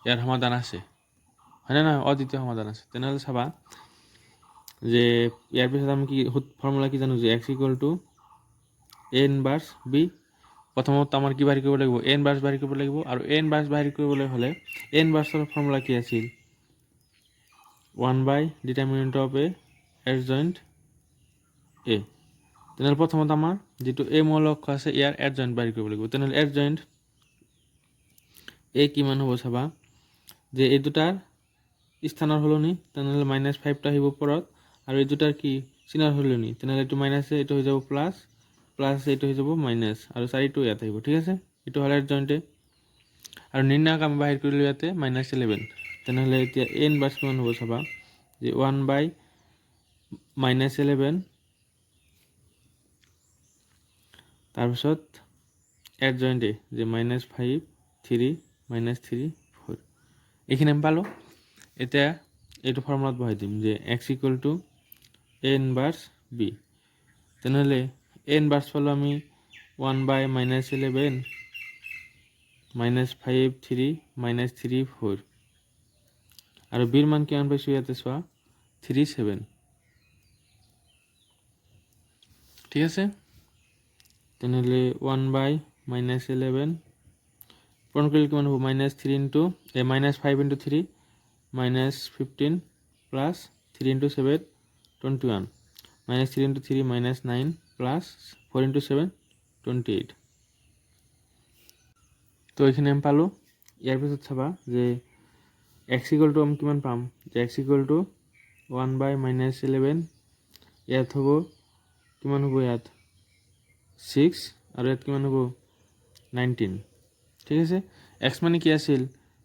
ইয়াৰ সমাধান আছে, হয়নে নহয়, অদ্বিতীয় সমাধান আছে। তেনেহ'লে চাবা যে ইয়াৰ পিছত আমি কি ফৰ্মুলা কি জানো, যে x equal to a inverse b। প্ৰথমত আমাৰ কি বাহিৰ কৰিব লাগিব, a ইনভাৰ্ছ বাহিৰ কৰিব লাগিব। আৰু a ইনভাৰ্ছ বাহিৰ কৰিবলৈ হ'লে a ইনভাৰ্ছৰ ফৰ্মুলা কি আছিল, 1/ডিটাৰমিনেণ্ট অফ a এডজইণ্ট a। তেনেহ'লে প্ৰথমত আমাৰ যিটো a মৌলিক আছে ইয়াৰ এডজইণ্ট বাহিৰ কৰিব লাগিব। তেনেহ'লে এডজইণ্ট a কিমান হ'ব চাবা, যে এই দুটাৰ স্থানৰ সলনি, তেনেহ'লে -5টা আহিব ওপৰত, আৰু এই দুটাৰ কি চিনৰ সলনি, তেনেহ'লে এইটো মাইনাছ, এইটো হৈ যাব প্লাছ, প্লাছ এইটো হৈ যাব মাইনাছ, আৰু 4টো ইয়াত আহিব, ঠিক আছে। এইটো হ'ল এডজইণ্টে। আৰু নিৰ্ণায়ক আমি বাহিৰ কৰিলোঁ ইয়াতে -11। তেনেহ'লে এতিয়া a ইনভাৰ্ছ কিমান হ'ব চাবা, যে 1/-11, তাৰপিছত এডজইণ্টে যে -5, 3, -3, 4, এইখিনি আমি পালোঁ। এতিয়া এইটো ফৰ্মুলাত বহাই দিম, যে x equal to a inverse b। তেনেহ'লে a ইনভাৰ্ছ পালোঁ আমি 1/-11 -5, 3, -3, 4, আৰু bৰ মান কিমান পাইছোঁ ইয়াতে চোৱা 3, 7, ঠিক আছে। তেনেহ'লে 1/-11 পূৰণ কৰিলে কিমান হ'ব, -3 × -5 × 3, -15 প্লাছ 3 × 7, 21, -3 × 3, -9 প্লাছ 4 × 7, 28। তো এইখিনি আমি পালোঁ। ইয়াৰ পিছত চাবা যে x ইকুৱেল টু আমি কিমান পাম, যে x ইকুৱেল টু 1/-11, ইয়াত হ'ব কিমান হ'ব, ইয়াত 6, আৰু ইয়াত কিমান হ'ব 19, ঠিক আছে। x মানে কি আছিল,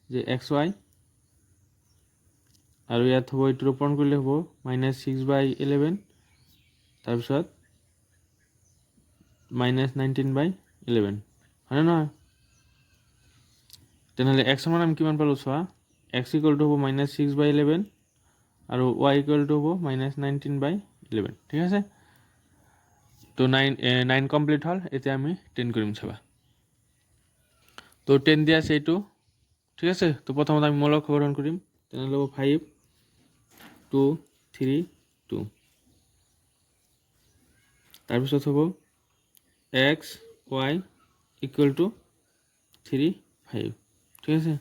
যে xy, আৰু ইয়াত হ'ব এইটো পূৰণ কৰিলে হ'ব -6/11, তাৰপিছত -19/11, হয়নে নহয়। তেনেহ'লে x মান আমি কিমান পালোঁ চোৱা, x ইকুৱেল টু হ'ব -6/11, আৰু y ইকুৱেল টু হ'ব -19/11, ঠিক আছে। তো 9 কমপ্লিট হ'ল। এতিয়া আমি 10 কৰিম চাবা। তো 10 দিয়া আছে এইটো, ঠিক আছে। তো প্ৰথমত আমি মৌলিক গঠন কৰিম। তেনেহ'লে হ'ব 5, 2, 3, 2, তাৰপিছত হ'ব x, y ইকুৱেল টু 3, 5, ঠিক আছে।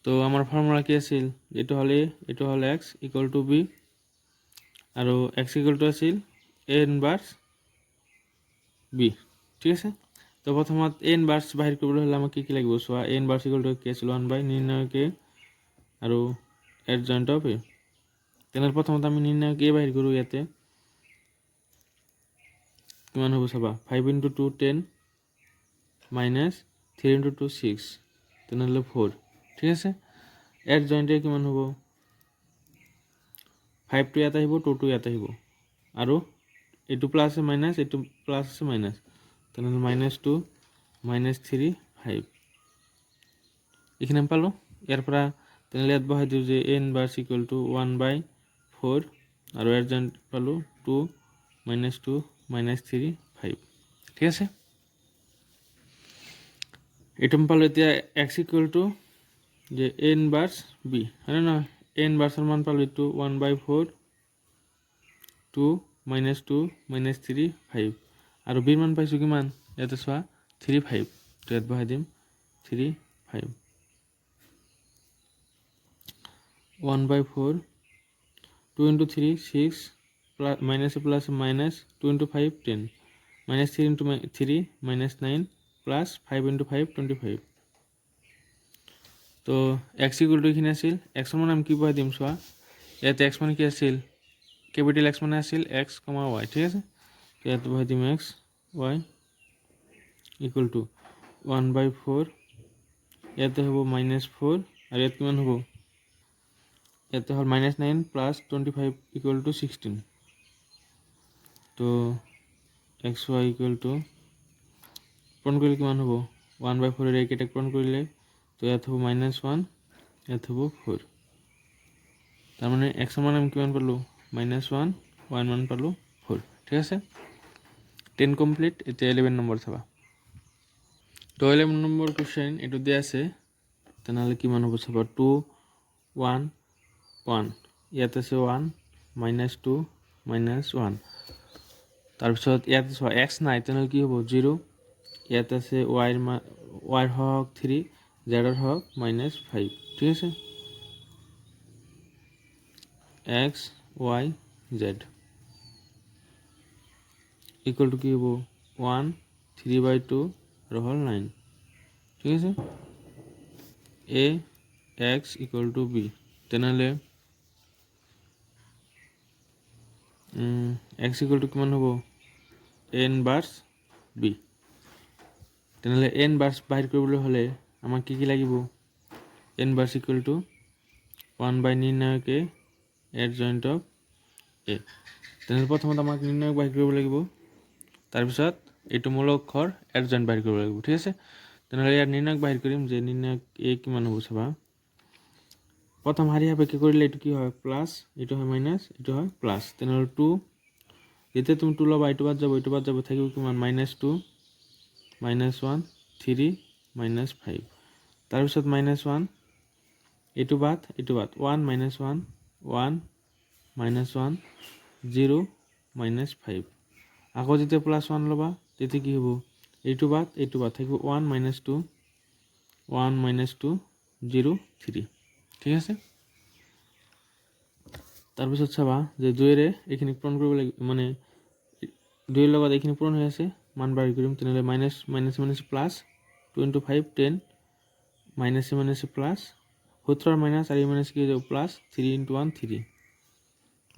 তো আমাৰ ফৰ্মুলা কি আছিল, এইটো হ'ল a, এইটো হ'ল x ইকুৱেল টু b, আৰু x ইকুৱেল টু আছিল a ইনভাৰ্ছ b, ঠিক আছে। তো প্ৰথমত a ইনভাৰ্ছ বাহিৰ কৰিবলৈ হ'লে আমাক কি লাগিব চোৱা, a ইনভাৰ্ছ ইকুৱেল টু কি আছিল 1/নিৰ্ণায়ক a আৰু এডজইণ্ট অফ a। তেনেহ'লে প্ৰথমত আমি নিৰ্ণায়ক a বাহিৰ কৰোঁ। ইয়াতে কিমান হ'ব চাবা, 5 × 2, 10, -3 × 2, 6, তেনেহ'লে 4, ঠিক আছে। এডজইণ্টে কিমান হ'ব, 5টো ইয়াত আহিব, 2টো ইয়াত আহিব, আৰু এইটো প্লাছ আছে মাইনাছ, এইটো প্লাছ আছে মাইনাছ, তেনেহ'লে -2, -3, 5, এইখিনি আমি পালোঁ। ইয়াৰ পৰা তেনেহ'লে ইয়াত বহাই দিওঁ যে a ইনভাৰ্ছ ইকুৱেল টু 1/4 আৰু ইয়াৰ যেন পালোঁ 2 - 2 - 3 5 ঠিক আছে। এইটো আমি পালোঁ এতিয়া x ইকুৱেল টু যে a ইনভাৰ্ছ b হয় নে নহয়, a ইনভাৰ্ছৰ মান পালোঁ এইটো 1/4 2 - 2 - 3 5 আৰু b ৰ মান পাইছোঁ কিমান, ইয়াতে চোৱা 3 5, তো ইয়াত বহাই দিম 3 5 1/4 2 into 3 6 plus minus plus minus 2 into 5 10 minus 3 into 3 minus 9 plus 5 into 5 25 তো x ইকুৱেল টু এইখিনি আছিল। x ৰ মান আমি কি বহাই দিম চোৱা, ইয়াতে x মানে কি আছিল, কেপিটেল x মানে আছিল x, y ঠিক আছে। তো ইয়াত বহাই দিম x y ইকুৱেল টু 1/4 ইয়াতে হ'ব -4 আৰু ইয়াত কিমান হ'ব, ইয়াতে হ'ল -9 প্লাছ 25 ইকুৱেল টু 16। তো এক্স ৱাই ইকুৱেল টু পূৰণ কৰিলে কিমান হ'ব, 1/4 এইকেইটাক পূৰণ কৰিলে তো ইয়াত হ'ব -1 ইয়াত হ'ব 4, তাৰমানে এক্সৰ মান আমি কিমান পালোঁ -1 y মান পালোঁ 4 ঠিক আছে। 10 কমপ্লিট। এতিয়া 11 নম্বৰ চাবা। তো 11 নম্বৰ কুৱেশ্যন এইটো দিয়া আছে, তেনেহ'লে কিমান হ'ব চাবা 2 1 1 ইয়াত আছে 1 -2 -1 তাৰপিছত ইয়াত চোৱা এক্স নাই, তেনেহ'লে কি হ'ব 0, ইয়াত আছে ৱাইৰ হওক 3 জেডৰ হওক -5 ঠিক আছে। X Y Z equal to কি হ'ব 1 3/2 আৰু হ'ল 9 ঠিক আছে। এ এক্স ইকুৱেল টু বি, তেনেহ'লে এক্স ইকুৱেল টু কিমান হ'ব এ ইনভাৰ্ছ বি। তেনেহ'লে এ ইনভাৰ্ছ বাহিৰ কৰিবলৈ হ'লে আমাক কি কি লাগিব, এ ইনভাৰ্ছ ইকুৱেল টু 1/নিৰ্ণায়ক এ এডজইণ্ট অফ এ। তেনেহ'লে প্ৰথমত আমাক নিৰ্ণায়ক বাহিৰ কৰিব লাগিব, তাৰপিছত এইটো মূল অক্ষৰ এডজইণ্ট বাহিৰ কৰিব লাগিব ঠিক আছে। তেনেহ'লে ইয়াৰ নিৰ্ণায়ক বাহিৰ কৰিম, যে নিৰ্ণায়ক এ কিমান হ'ব চাবা, প্ৰথম শাৰী সাপেক্ষে কৰিলে এইটো কি হয় প্লাছ, এইটো হয় মাইনাছ, এইটো হয় প্লাছ। তেনেহ'লে 2 যেতিয়া তুমি 2 ল'বা এইটো বাদ যাব থাকিব কিমান -2 -1 3 -5, তাৰপিছত -1 এইটো বাদ 1 -1 1 -1 0 -5, আকৌ যেতিয়া +1 ল'বা তেতিয়া কি হ'ব, এইটো বাদ থাকিব 1 -2 1 -2 0 3 ঠিক আছে। তাৰপিছত চাবা যে 2ৰে এইখিনি পূৰণ কৰিব লাগিব, মানে 2ৰ লগত এইখিনি পূৰণ হৈ আছে, মান বাহিৰ কৰিম। তেনেহ'লে মাইনাছ প্লাছ 2 into 5 10 মাইনাছে প্লাছ 17 মাইনাছ আৰু মাইনাছ কি হৈ যাব plus 3 into 1 3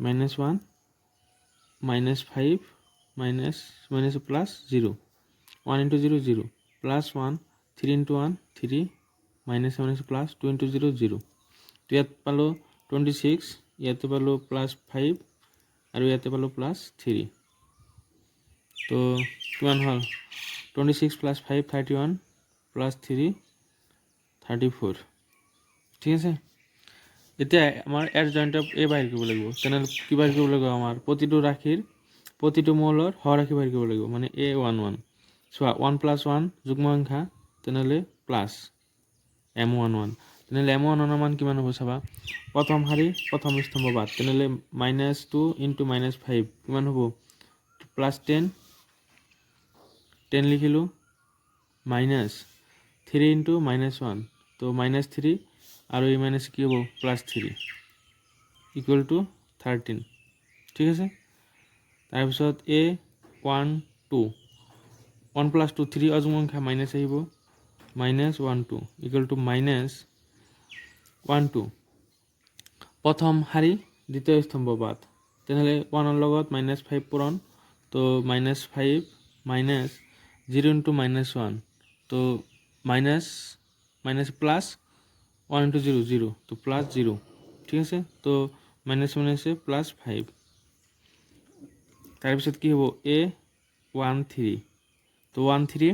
-1 -5 minus plus 0 1 into 0 0 plus 1 3 into 1 3 minus plus 2 into 0 0। তো ইয়াত পালোঁ 26, ইয়াতে পালোঁ +5 আৰু ইয়াতে পালোঁ +3। তো কিমান হ'ল 26 + 5 31 +3 34 ঠিক আছে। এতিয়া আমাৰ এডজইণ্ট অফ এ বাহিৰ কৰিব লাগিব, তেনেহ'লে কি বাহিৰ কৰিব লাগিব, আমাৰ প্ৰতিটো ৰাশিৰ প্ৰতিটো মৌলৰ হৰৰাশি বাহিৰ কৰিব লাগিব, মানে a1 1 চোৱা 1 + 1 যুগ্ম সংখ্যা, তেনেহ'লে প্লাছ m1 1, তেনেহ'লে m1 1 মান কিমান হ'ব চাবা, প্ৰথম শাৰী প্ৰথম স্তম্ভ বাদ, তেনেহ'লে -2 into -5 কিমান হ'ব +10 10 লিখিলোঁ, -3 into -1 তো -3 আৰু এই মাইনাছ কি হ'ব +3 ইকুৱেল টু 13 ঠিক আছে। তাৰপিছত a1 2 1 + 2 3 অযুগ্ম সংখ্যা মাইনাছ আহিব, -1 2 ইকুৱেল টু -1 2 প্ৰথম শাৰী দ্বিতীয় স্তম্ভ বাদ, তেনেহ'লে 1ৰ লগত -5 পূৰণ, তো -5 -0 into -1 তো মাইনাছ প্লাছ 1 into 0 0 তো +0 ঠিক আছে। তো মাইনাছে +5, তাৰপিছত কি হ'ব a1 3 তো 1 3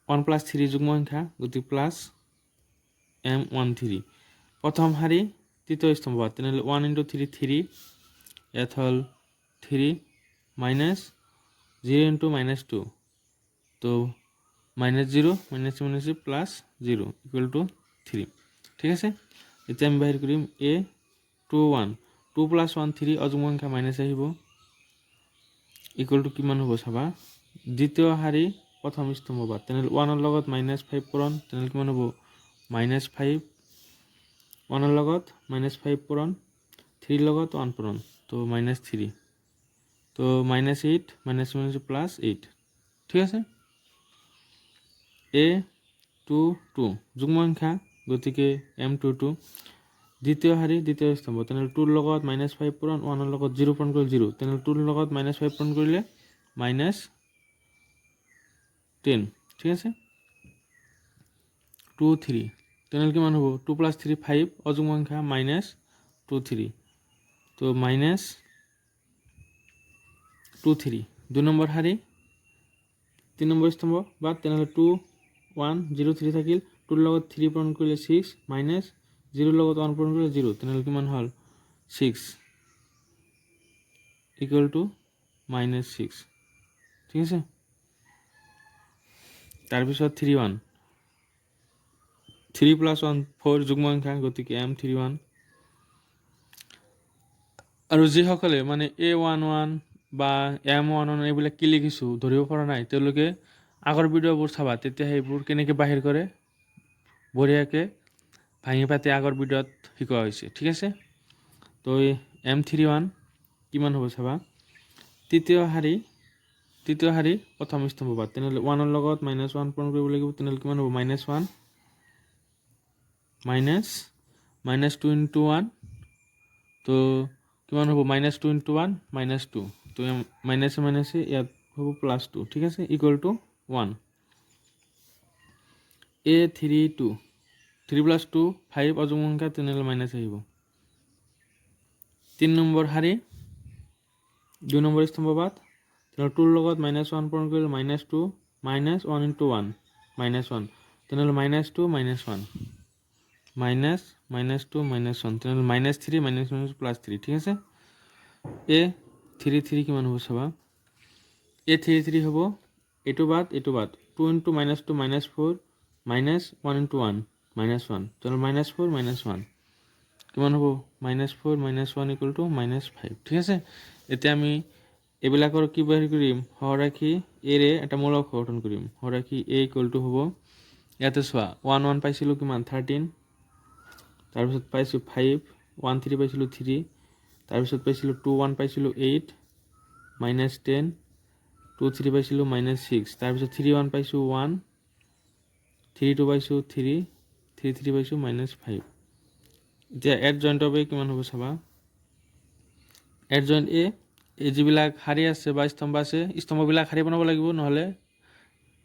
1 + 3 যুগ্ম সংখ্যা, গতিকে প্লাছ m1 3 প্ৰথম শাৰী তৃতীয় স্তম্ভত তেনেহ'লে 1 × 3 3, ইয়াত হ'ল 3 মাইনাছ 0 × -2, তো -0 -0 প্লাছ 0 = 3, ঠিক আছে। এতিয়া আমি বাহিৰ কৰিম a 2 1, 2 + 1 3, অযুগ্ম সংখ্যা মাইনাছ আহিব, = কিমান হ'ব চাবা, দ্বিতীয় শাৰী প্ৰথম স্তম্ভত তেনেহ'লে 1 ৰ লগত -5 পূৰণ, তেনেহ'লে কিমান হ'ব, -5, 1 ৰ লগত -5 পূৰণ, 3 ৰ লগত 1 পূৰণ, তো -3, তো -8 -0 প্লাছ 8, ঠিক আছে। a 2 2 যুগ্ম সংখ্যা, গতিকে m22, দ্বিতীয় শাৰী দ্বিতীয় স্তম্ভ তেনেহ'লে 2 ৰ লগত -5 পূৰণ, 1 ৰ লগত 0 পূৰণ কৰিলে 0, তেনেহ'লে 2 ৰ লগত -5 পূৰণ কৰিলে -10, ঠিক আছে। 2 3, তেনেহ'লে কিমান হ'ব, 2 + 3 5, অযুগ্ম সংখ্যা -2 3, তো -2 3, 2 নম্বৰ শাৰী 3 নম্বৰ স্তম্ভ বা তেনেহ'লে 2 1 0 3 থাকিল, 2 ৰ লগত 3 পূৰণ কৰিলে 6, মাইনাছ 0 ৰ লগত 1 পূৰণ কৰিলে 0, তেনেহ'লে কিমান হ'ল 6 = -6, ঠিক আছে। তাৰপিছত 3 1, 3 + 1 4 যুগ্ম সংখ্যা, গতিকে m31, আৰু যিসকলে মানে a11 বা m11 এইবিলাক কি লিখিছোঁ ধৰিব পৰা নাই, তেওঁলোকে আগৰ ভিডিঅ'বোৰ চাবা, তেতিয়া সেইবোৰ কেনেকৈ বাহিৰ কৰে বঢ়িয়াকৈ ভাঙি পাতি আগৰ ভিডিঅ'ত শিকোৱা হৈছে, ঠিক আছে। তো m31 কিমান হ'ব চাবা, তৃতীয় শাৰী প্ৰথম স্তম্ভত তেনেহ'লে 1 ৰ লগত -1 পূৰণ কৰিব লাগিব, তেনেহ'লে কিমান হ'ব, -1 -2 × 1, তো কিমান হ'ব, -2 × 1 -2, তো মাইনাছে ইয়াত হ'ব +2, ঠিক আছে, = 1। a 3 2, 3 + 2 5, অযুগ্ম সংখ্যা, তেনেহ'লে মাইনাছ আহিব। 3 নম্বৰ শাৰী 2 নম্বৰ স্তম্ভত তেনেহ'লে 2 ৰ লগত -1 পূৰণ কৰিলে -2, -1 × 1 -1, তেনেহ'লে -2 -1, -2 -1, তেনেহ'লে -3 -1 +3, ঠিক আছে। a 3 3 কিমান হ'ব চাবা, a 3 3 হ'ব, এইটো বাদ 2 × -2 -4, -1 × 1 -1, তেনেহ'লে -4 -1, কিমান হ'ব, -4 -1 = -5, ঠিক আছে। এতিয়া আমি এইবিলাকৰ কি বাহিৰ কৰিম, সৰহৰাশি এৰে এটা মূলক গঠন কৰিম। সৰহৰাশি a = হ'ব, ইয়াতে চোৱা 1 1 পাইছিলোঁ কিমান 13, তাৰপিছত পাইছোঁ 5, 1 3 পাইছিলোঁ 3, তাৰপিছত পাইছিলোঁ 2 1 পাইছিলোঁ 8, -10, 2 3 পাইছিলোঁ -6, তাৰপিছত 3 1 পাইছোঁ 1, 3 2 পাইছোঁ 3, 3 3 পাইছোঁ -5। এতিয়া এড জইণ্ট অফ a কিমান হ'ব চাবা, এড জইণ্ট a, এই যিবিলাক শাৰী আছে বা স্তম্ভ আছে, স্তম্ভবিলাক শাৰী বনাব লাগিব, নহ'লে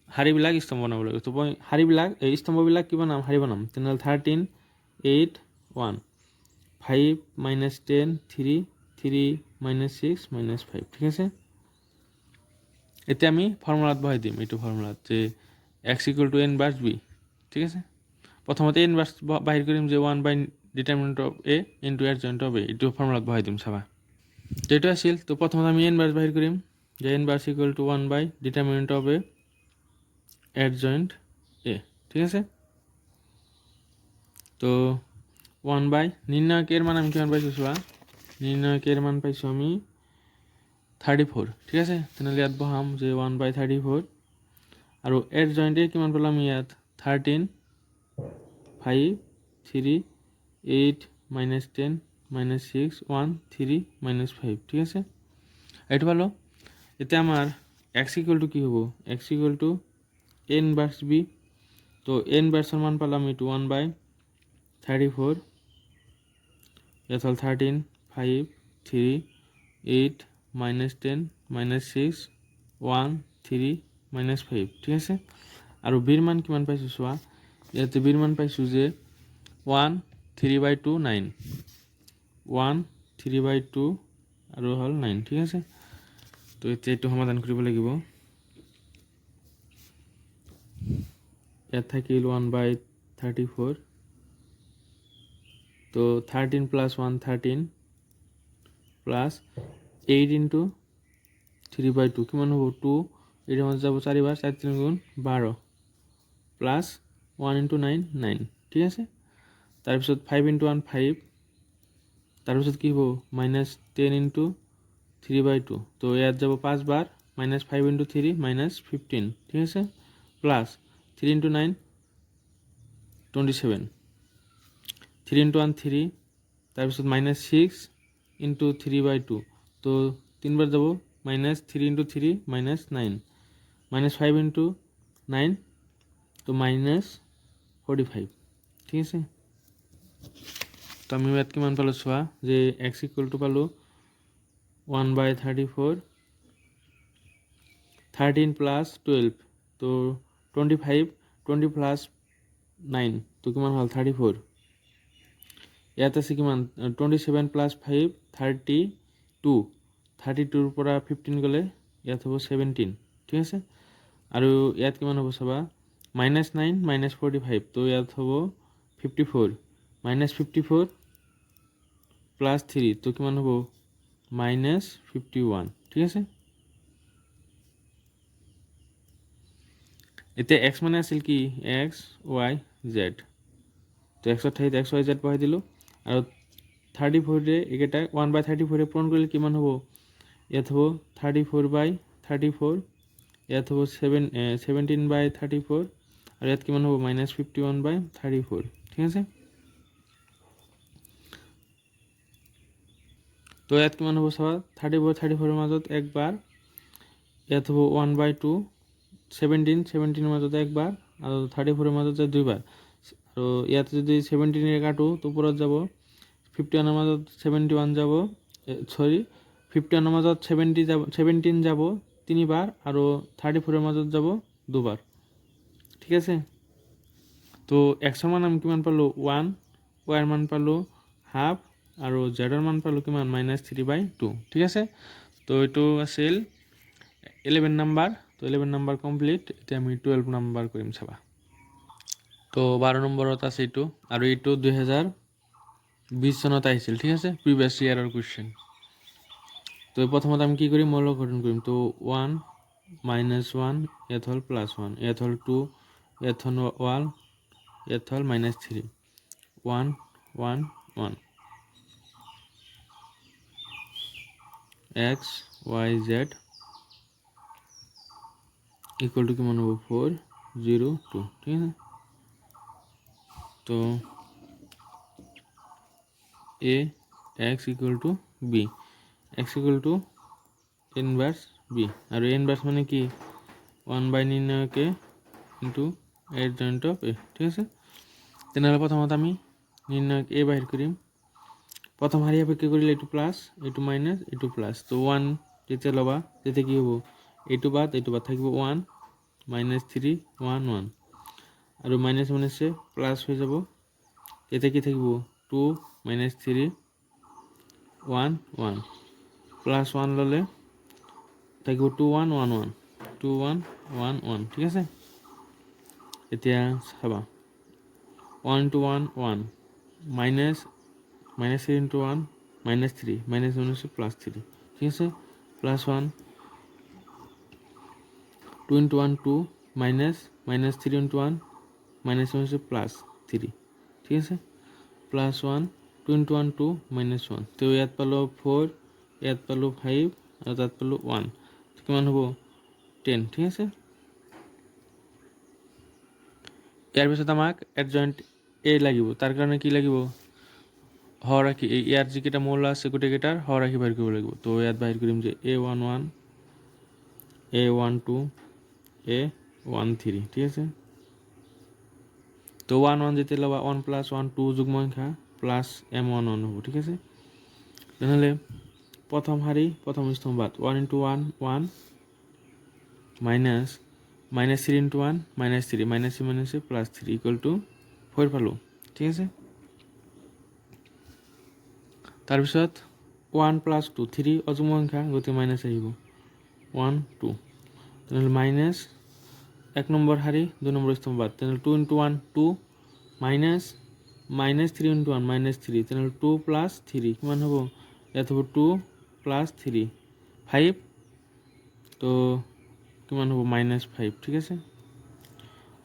শাৰীবিলাক স্তম্ভ বনাব লাগিব। তো মই শাৰীবিলাক এই স্তম্ভবিলাক কি বনাম, শাৰী বনাম, তেনেহ'লে 13 8 1, 5 -10 3, 3 -6 -5, ঠিক আছে। এতিয়া আমি ফৰ্মুলাত বহাই দিম, এইটো ফৰ্মুলাত যে x = n/b, ঠিক আছে। প্ৰথমতে ইনভাৰ্ছ বাহিৰ কৰিম যে one by determinant of a × adjoint of a, এইটো ফৰ্মুলাত বহাই দিম চাবা, এইটো আছিল। তো প্ৰথমতে আমি ইনভাৰ্ছ বাহিৰ কৰিম যে inverse = one by determinant of a adjoint a, ঠিক আছে। তো 1/ নিৰ্ণায়ক এৰ মান আমি কিমান পাইছোঁ চোৱা, নিৰ্ণায়ক এৰ মান পাইছোঁ আমি 34, ঠিক আছে। তেনেহ'লে ইয়াত বহাম যে 1/34, আৰু এড জইণ্ট এ কিমান পালোঁ আমি ইয়াত 13 5 3 8 -10 -6 1 3 -5, ঠিক আছে, এইটো পালোঁ। এতিয়া আমাৰ x = কি হ'ব, x = a−b, তো a−ৰ মান পালোঁ আমি 1/34, ইয়াত হ'ল 13 5 3 8 -10 -6 1 3 -5, ঠিক আছে। আৰু b ৰ মান কিমান পাইছোঁ চোৱা, ইয়াতে b ৰ মান পাইছোঁ যে 1 3/2 9, 1 3/2 আৰু হ'ল 9, ঠিক আছে। তো এতিয়া এইটো সমাধান কৰিব লাগিব, ইয়াত থাকিল 1/34, তো 13 প্লাস 1 13 প্লাস 8 ইন্টু 3/2 কিমান হ'ব 2 এটার মধ্যে যাব 4 বার 4 3 গুণ 12 প্লাস 1 ইন্টু 9 9 ঠিক আছে তাৰপিছত 5 ইন্টু 1 5 তাৰপিছত কি হ'ব -10 ইন্টু 3/2 তো ইয়াত যাব 5 বার -5 ইন্টু 3 -15 ঠিক আছে প্লাস 3 ইন্টু 9 27 3 ইন্টু 1 3 তাৰপিছত -6 ইন্টু 3/2 তো 3 বার যাব -3 ইন্টু 3 -9 -5 ইন্টু 9 তো -45 ঠিক আছে তো আমি ইয়াত কিমান পালোঁ চোৱা যে x = পালোঁ 1/34 13 প্লাস 12 তো 25 20 প্লাস 9 তো কিমান হ'ল 34 ইয়াত আছে কিমান 27 প্লাস 5 32 32 পৰা 15 গ'লে ইয়াত হ'ব 17 ঠিক আছে আৰু ইয়াত কিমান হ'ব চাবা -9 -45 তো ইয়াত হ'ব 54 -54 প্লাস 3 তো কিমান হ'ব -51 ঠিক আছে এতিয়া x মানে আছিল কি x y z তো x ৰ ঠাইত x y z বহাই দিলোঁ আৰু 34 ৰে একেটা 1/34 ৰে পূৰণ কৰিলে কিমান হ'ব ইয়াত হ'ব 34/34 ইয়াত হ'ব 17/34 আৰু ইয়াত কিমান হ'ব -51/34 ঠিক আছে তো ইয়াত কিমান হ'ব চাবা 34 ৰ মাজত একবাৰ ইয়াত হ'ব 1/2 17 ৰ মাজত একবাৰ আৰু 34 ৰ মাজত যায় দুইবাৰ আৰু ইয়াত যদি 17 ৰে কাটো তো ওপৰত যাব 51 ৰ মাজত 71 যাব সৰি 51 ৰ মাজত 70 যাব 17 যাব তিনিবাৰ আৰু 34 ৰ মাজত যাব দুবাৰ ঠিক আছে তো x ৰ মান আমি কিমান পালো 1 y ৰ মান পালো হাফ আৰু z ৰ মান পালো কিমান -3/2 ঠিক আছে তো এটো আছিল 11 নাম্বার তো 11 নাম্বার কমপ্লিট এতিয়া আমি 12 নাম্বার কৰিম চাবা তো 12 নম্বৰত আছে এটো আৰু এটো 2020 চনত আহিছিল ঠিক আছে প্ৰিভিয়াস ইয়াৰৰ কোশ্চেন তো প্ৰথমত আমি কি কৰিম মৌলিক গঠন কৰিম তো 1 -1 ইয়াত হল +1 ইয়াত হল 2 ইয়াত হল 1 ইয়াত হল -3 1 1 1 x y z equal to কিমান হ'ব 4 0 2 ঠিক আছে তো a x equal to b x equal to inverse b আৰু ইনভাৰ্স মানে কি 1/নিৰ্ণয়কে ইনটু এডজয়েন্ট অফ a ঠিক আছে তেনেহলে প্ৰথমত আমি নিৰ্ণয়ক a বাহিৰ কৰিম প্ৰথম হাৰি আপেক্ষে কৰিলে এটো প্লাস এটো মাইনাস এটো প্লাস তো 1 যেতিয়া লবা তেতিয়া কি হ'ব এটো বাদ থাকিব 1 -3 1 1 আৰু মাইনাস মাইনাসে প্লাস হৈ যাব এতে কি থাকিব 2 -3 1 1 প্লাস 1 ললে থাকিব 2 1 1 1 2 1 1 1 ঠিক আছে এতিয়া চাবা 1 into 1 1 minus -3 into 1 -3 minus 1 is +3 ঠিক আছে +1 2 into 1 2 minus -3 into 1 -1 is +3 ঠিক আছে +1 2 into 1 2 -1 তো ইয়াত পালো 4 ইয়াত পালো 5 আৰু তাত পালো 1 কিমান হ'ব 10 ঠিক আছে ইয়াৰ পিছত আমাক এডজয়েন্ট a লাগিব তাৰ কাৰণে কি লাগিব হৰ ৰাখি ইয়াৰ যিকেইটা মৌল আছে গোটেইকেইটাৰ হৰ ৰাখি বাহিৰ কৰিব লাগিব তো ইয়াত বাহিৰ কৰিম যে a11 a12 a13 ঠিক আছে তো 1 1 যেতিয়া লবা 1 + 1 2 যুগ্ম সংখ্যা প্লাস m11 হ'ব ঠিক আছে তেনেহলে প্ৰথম হাৰি প্ৰথম স্তম্ভত 1 into 1 1 minus -3 into 1 -3 -3 +3 equal to 4 পালো ঠিক আছে তাৰপিছত 1 + 2 3 অযুগ্ম সংখ্যা গতি মাইনাস আহিব 1 2 তেনেহলে মাইনাস 1 নম্বৰ হাৰি 2 নম্বৰ স্তম্ভত তেনেহলে 2 into 1 2 minus -3 × 1 -3 তেনেহ'লে 2 + 3 কিমান হ'ব ইয়াত হ'ব 2 + 3 5 তো কিমান হ'ব -5 ঠিক আছে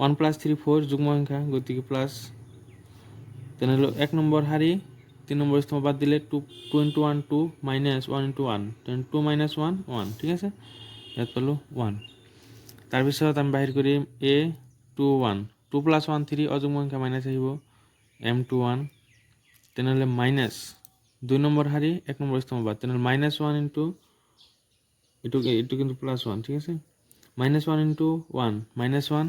1 + 3 4 যুগ্ম সংখ্যা গতিকে প্লাস তেনেহ'লে 1 নম্বৰ শাৰী 3 নম্বৰ স্তম্ভ বাদ দিলে 2 × 1 2 -1 × 1 তেনে 2 - 1 1 ঠিক আছে ইয়াত পালোঁ 1 তাৰপিছত আমি বাহিৰ কৰিম a 2 1 2 + 1 3 অযুগ্ম সংখ্যা মাইনাছ আহিব m21 তেনেহ'লে মাইনাছ 2 নম্বৰ শাৰী 1 নম্বৰ স্তম্ভ বাদ তেনেহ'লে -1 * এইটো কিন্তু +1 ঠিক আছে -1 * 1 -1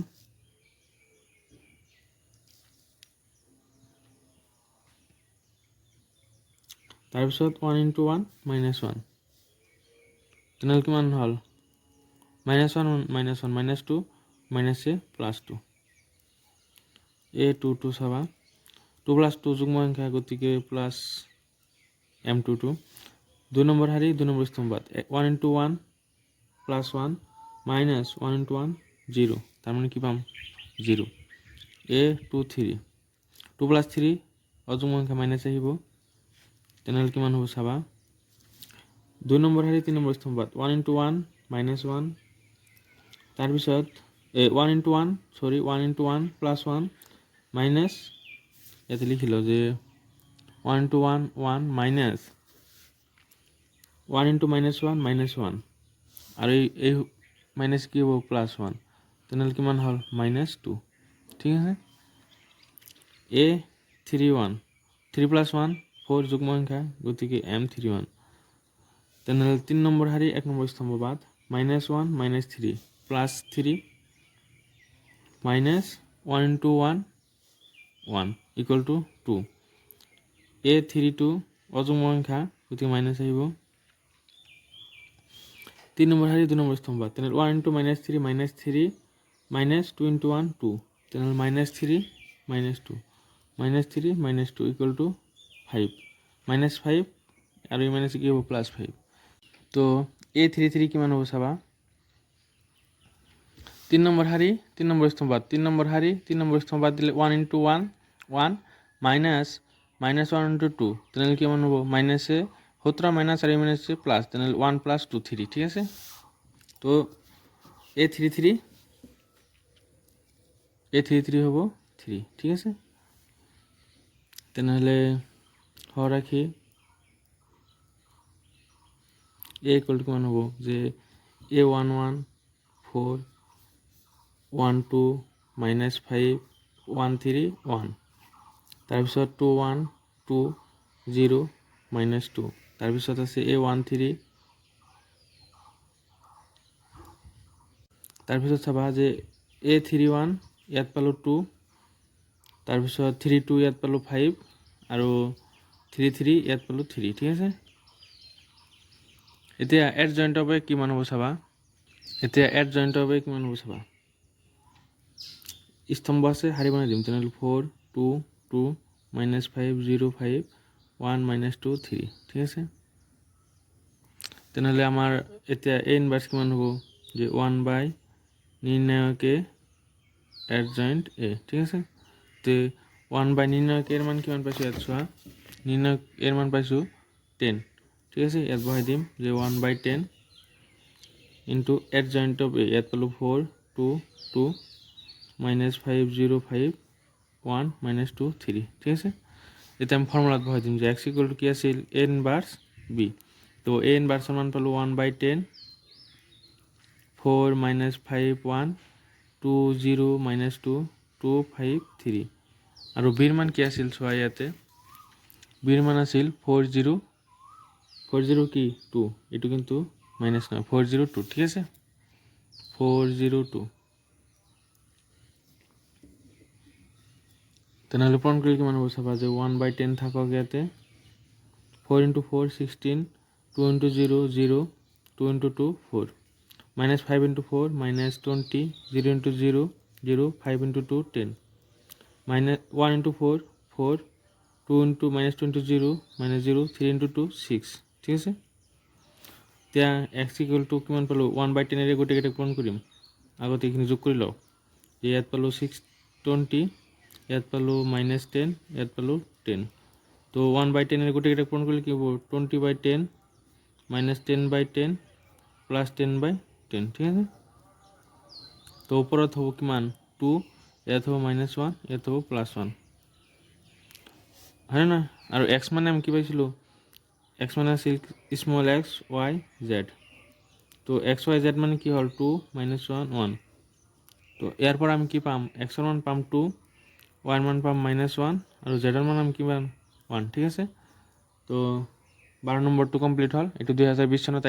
তাৰপিছত 1 × 1 -1 তেনেহ'লে কিমান হ'ল -1 - 1 -2 -a +2 a 2 2 চাবা 2 + 2 যুগ্ম সংখ্যা গতিকে প্লাস m22 2 নম্বৰ শাৰী 2 নম্বৰ স্তম্ভ বাদ 1 × 1 +1 -1 × 1 0 তাৰ মানে কি পাম 0 a 2 3 2 + 3 অযুগ্ম সংখ্যা মাইনাছ আহিব তেনেহ'লে কিমান হ'ব চাবা 2 নম্বৰ শাৰী 3 নম্বৰ স্তম্ভ বাদ 1 × 1 -1 তাৰপিছত 1 × 1 সৰি 1 × 1 +1 মাইনাছ ইয়াতে লিখিলো যে 1 × 1 1 মাইনাছ 1 × -1 -1 আৰু এই মাইনাছ কি হ'ব +1 তেনেহ'লে কিমান হ'ল -2 ঠিক আছে a 3 1 3 + 1 4 যুগ্ম সংখ্যা গতিকে m31 তেনেহ'লে 3 নম্বৰ শাৰী 1 নম্বৰ স্তম্ভ বাদ -1 -3 +3 -1 × 1 1 = 2 a 32 অযুগ্ম সংখ্যা গতিকে মাইনাছ আহিব 3 নম্বৰ শাৰী 2 নম্বৰ স্তম্ভ বাদ তেনেহ'লে 1 × -3 -3 -2 × 1 2 তেনেহ'লে -3 -2 -3 -2 = 5 -5 আৰু এই মাইনাছ কি হ'ব +5 তো a33 কিমান হ'ব চাবা 3 নম্বৰ শাৰী 3 নম্বৰ স্তম্ভ বাদ 3 নম্বৰ শাৰী 3 নম্বৰ স্তম্ভ বাদ দিলে 1 × 1 1 -1 × 2 তেনেহ'লে কিমান হ'ব মাইনাছে 17 মাইনাছ আৰু মাইনাছে প্লাস তেনেহ'লে 1 + 2 3 ঠিক আছে তো a33 হ'ব 3 ঠিক আছে তেনেহ'লে হৰ ৰাখি a = কিমান হ'ব যে a11 4 1 2 -5 1 3 1 তাৰপিছত 2 1 2 0 -2 তাৰপিছত আছে a13 তাৰপিছত চাবা যে a31 ইয়াত পালো 2 তাৰপিছত 32 ইয়াত পালো 5 আৰু 33 ইয়াত পালো 3 ঠিক আছে এতিয়া এড জয়েন্ট হবে কিমান হ'ব চাবা স্তম্ভ আছে শাৰী বনাই দিম তেনেহ'লে 4 2 2 -5 0 5 1 -2 3 ঠিক আছে তেনেহ'লে আমাৰ এতিয়া a ইনভার্স কিমান হ'ব যে 1 নির্ণায়কে এড জয়েন্ট a ঠিক আছে তে 1 নির্ণায়ক এর মান কিমান পাইছো ইয়াত চোৱা নির্ণায়ক এর মান পাইছো 10 ঠিক আছে ইয়াত বহাই দিম যে 1/10 into adjoint of a ইয়াত পালো 4 2 2 -5 0 5 1 -2 3 ঠিক আছে এটা আমি ফর্মুলাত বহাই দিম যে x = কি আছিল a ইনভার্স b তো a ইনভার্স মান পালো 1/10 4 -5 1 2 0 -2 2 5 3 আৰু b ৰ মান কি আছিল চোৱা ইয়াতে b ৰ মান আছিল 40 কি 2 এটো কিন্তু মাইনাস না 402 ঠিক আছে 402 তেনেহ'লে পূৰণ কৰিলে কিমান হ'ব চাবা যে 1/10 থাকক ইয়াতে 4 × 4 16 2 × 0 0 2 × 2 4 -5 × 4 -20 0 × 0 0 5 × 2 10 -1 × 4 4 2 × -2 × 0 -0 3 × 2 6 ঠিক আছে এতিয়া x = কিমান পালো 1/10 এর গোটেই কেইটা পূরণ করিম আগতে এখানে যোগ কৰি লও যে ইয়াত পালো 620 ইয়াত পালোঁ -10, ইয়াত পালোঁ 10। তো 1/10 গোটেইকেইটা পূৰণ কৰিলে কি হ'ব 20/10 -10/10 +10/10, ঠিক আছে। তো ওপৰত হ'ব কিমান 2, ইয়াত হ'ব -1, ইয়াত হ'ব +1, হয় না। আৰু x মানে আমি কি পাইছিলোঁ, x মানে আছিল স্মল x y z। তো x y z মানে কি হ'ল 2 -1 1। তো ইয়াৰ পৰা আমি কি পাম, x ৰ মান পাম 2, y ৰ মান পাম -1 আৰু z ৰ মান আমি কিমান 1, ঠিক আছে। তো 12 নম্বৰটো কমপ্লিট হ'ল। এইটো 2020 চনত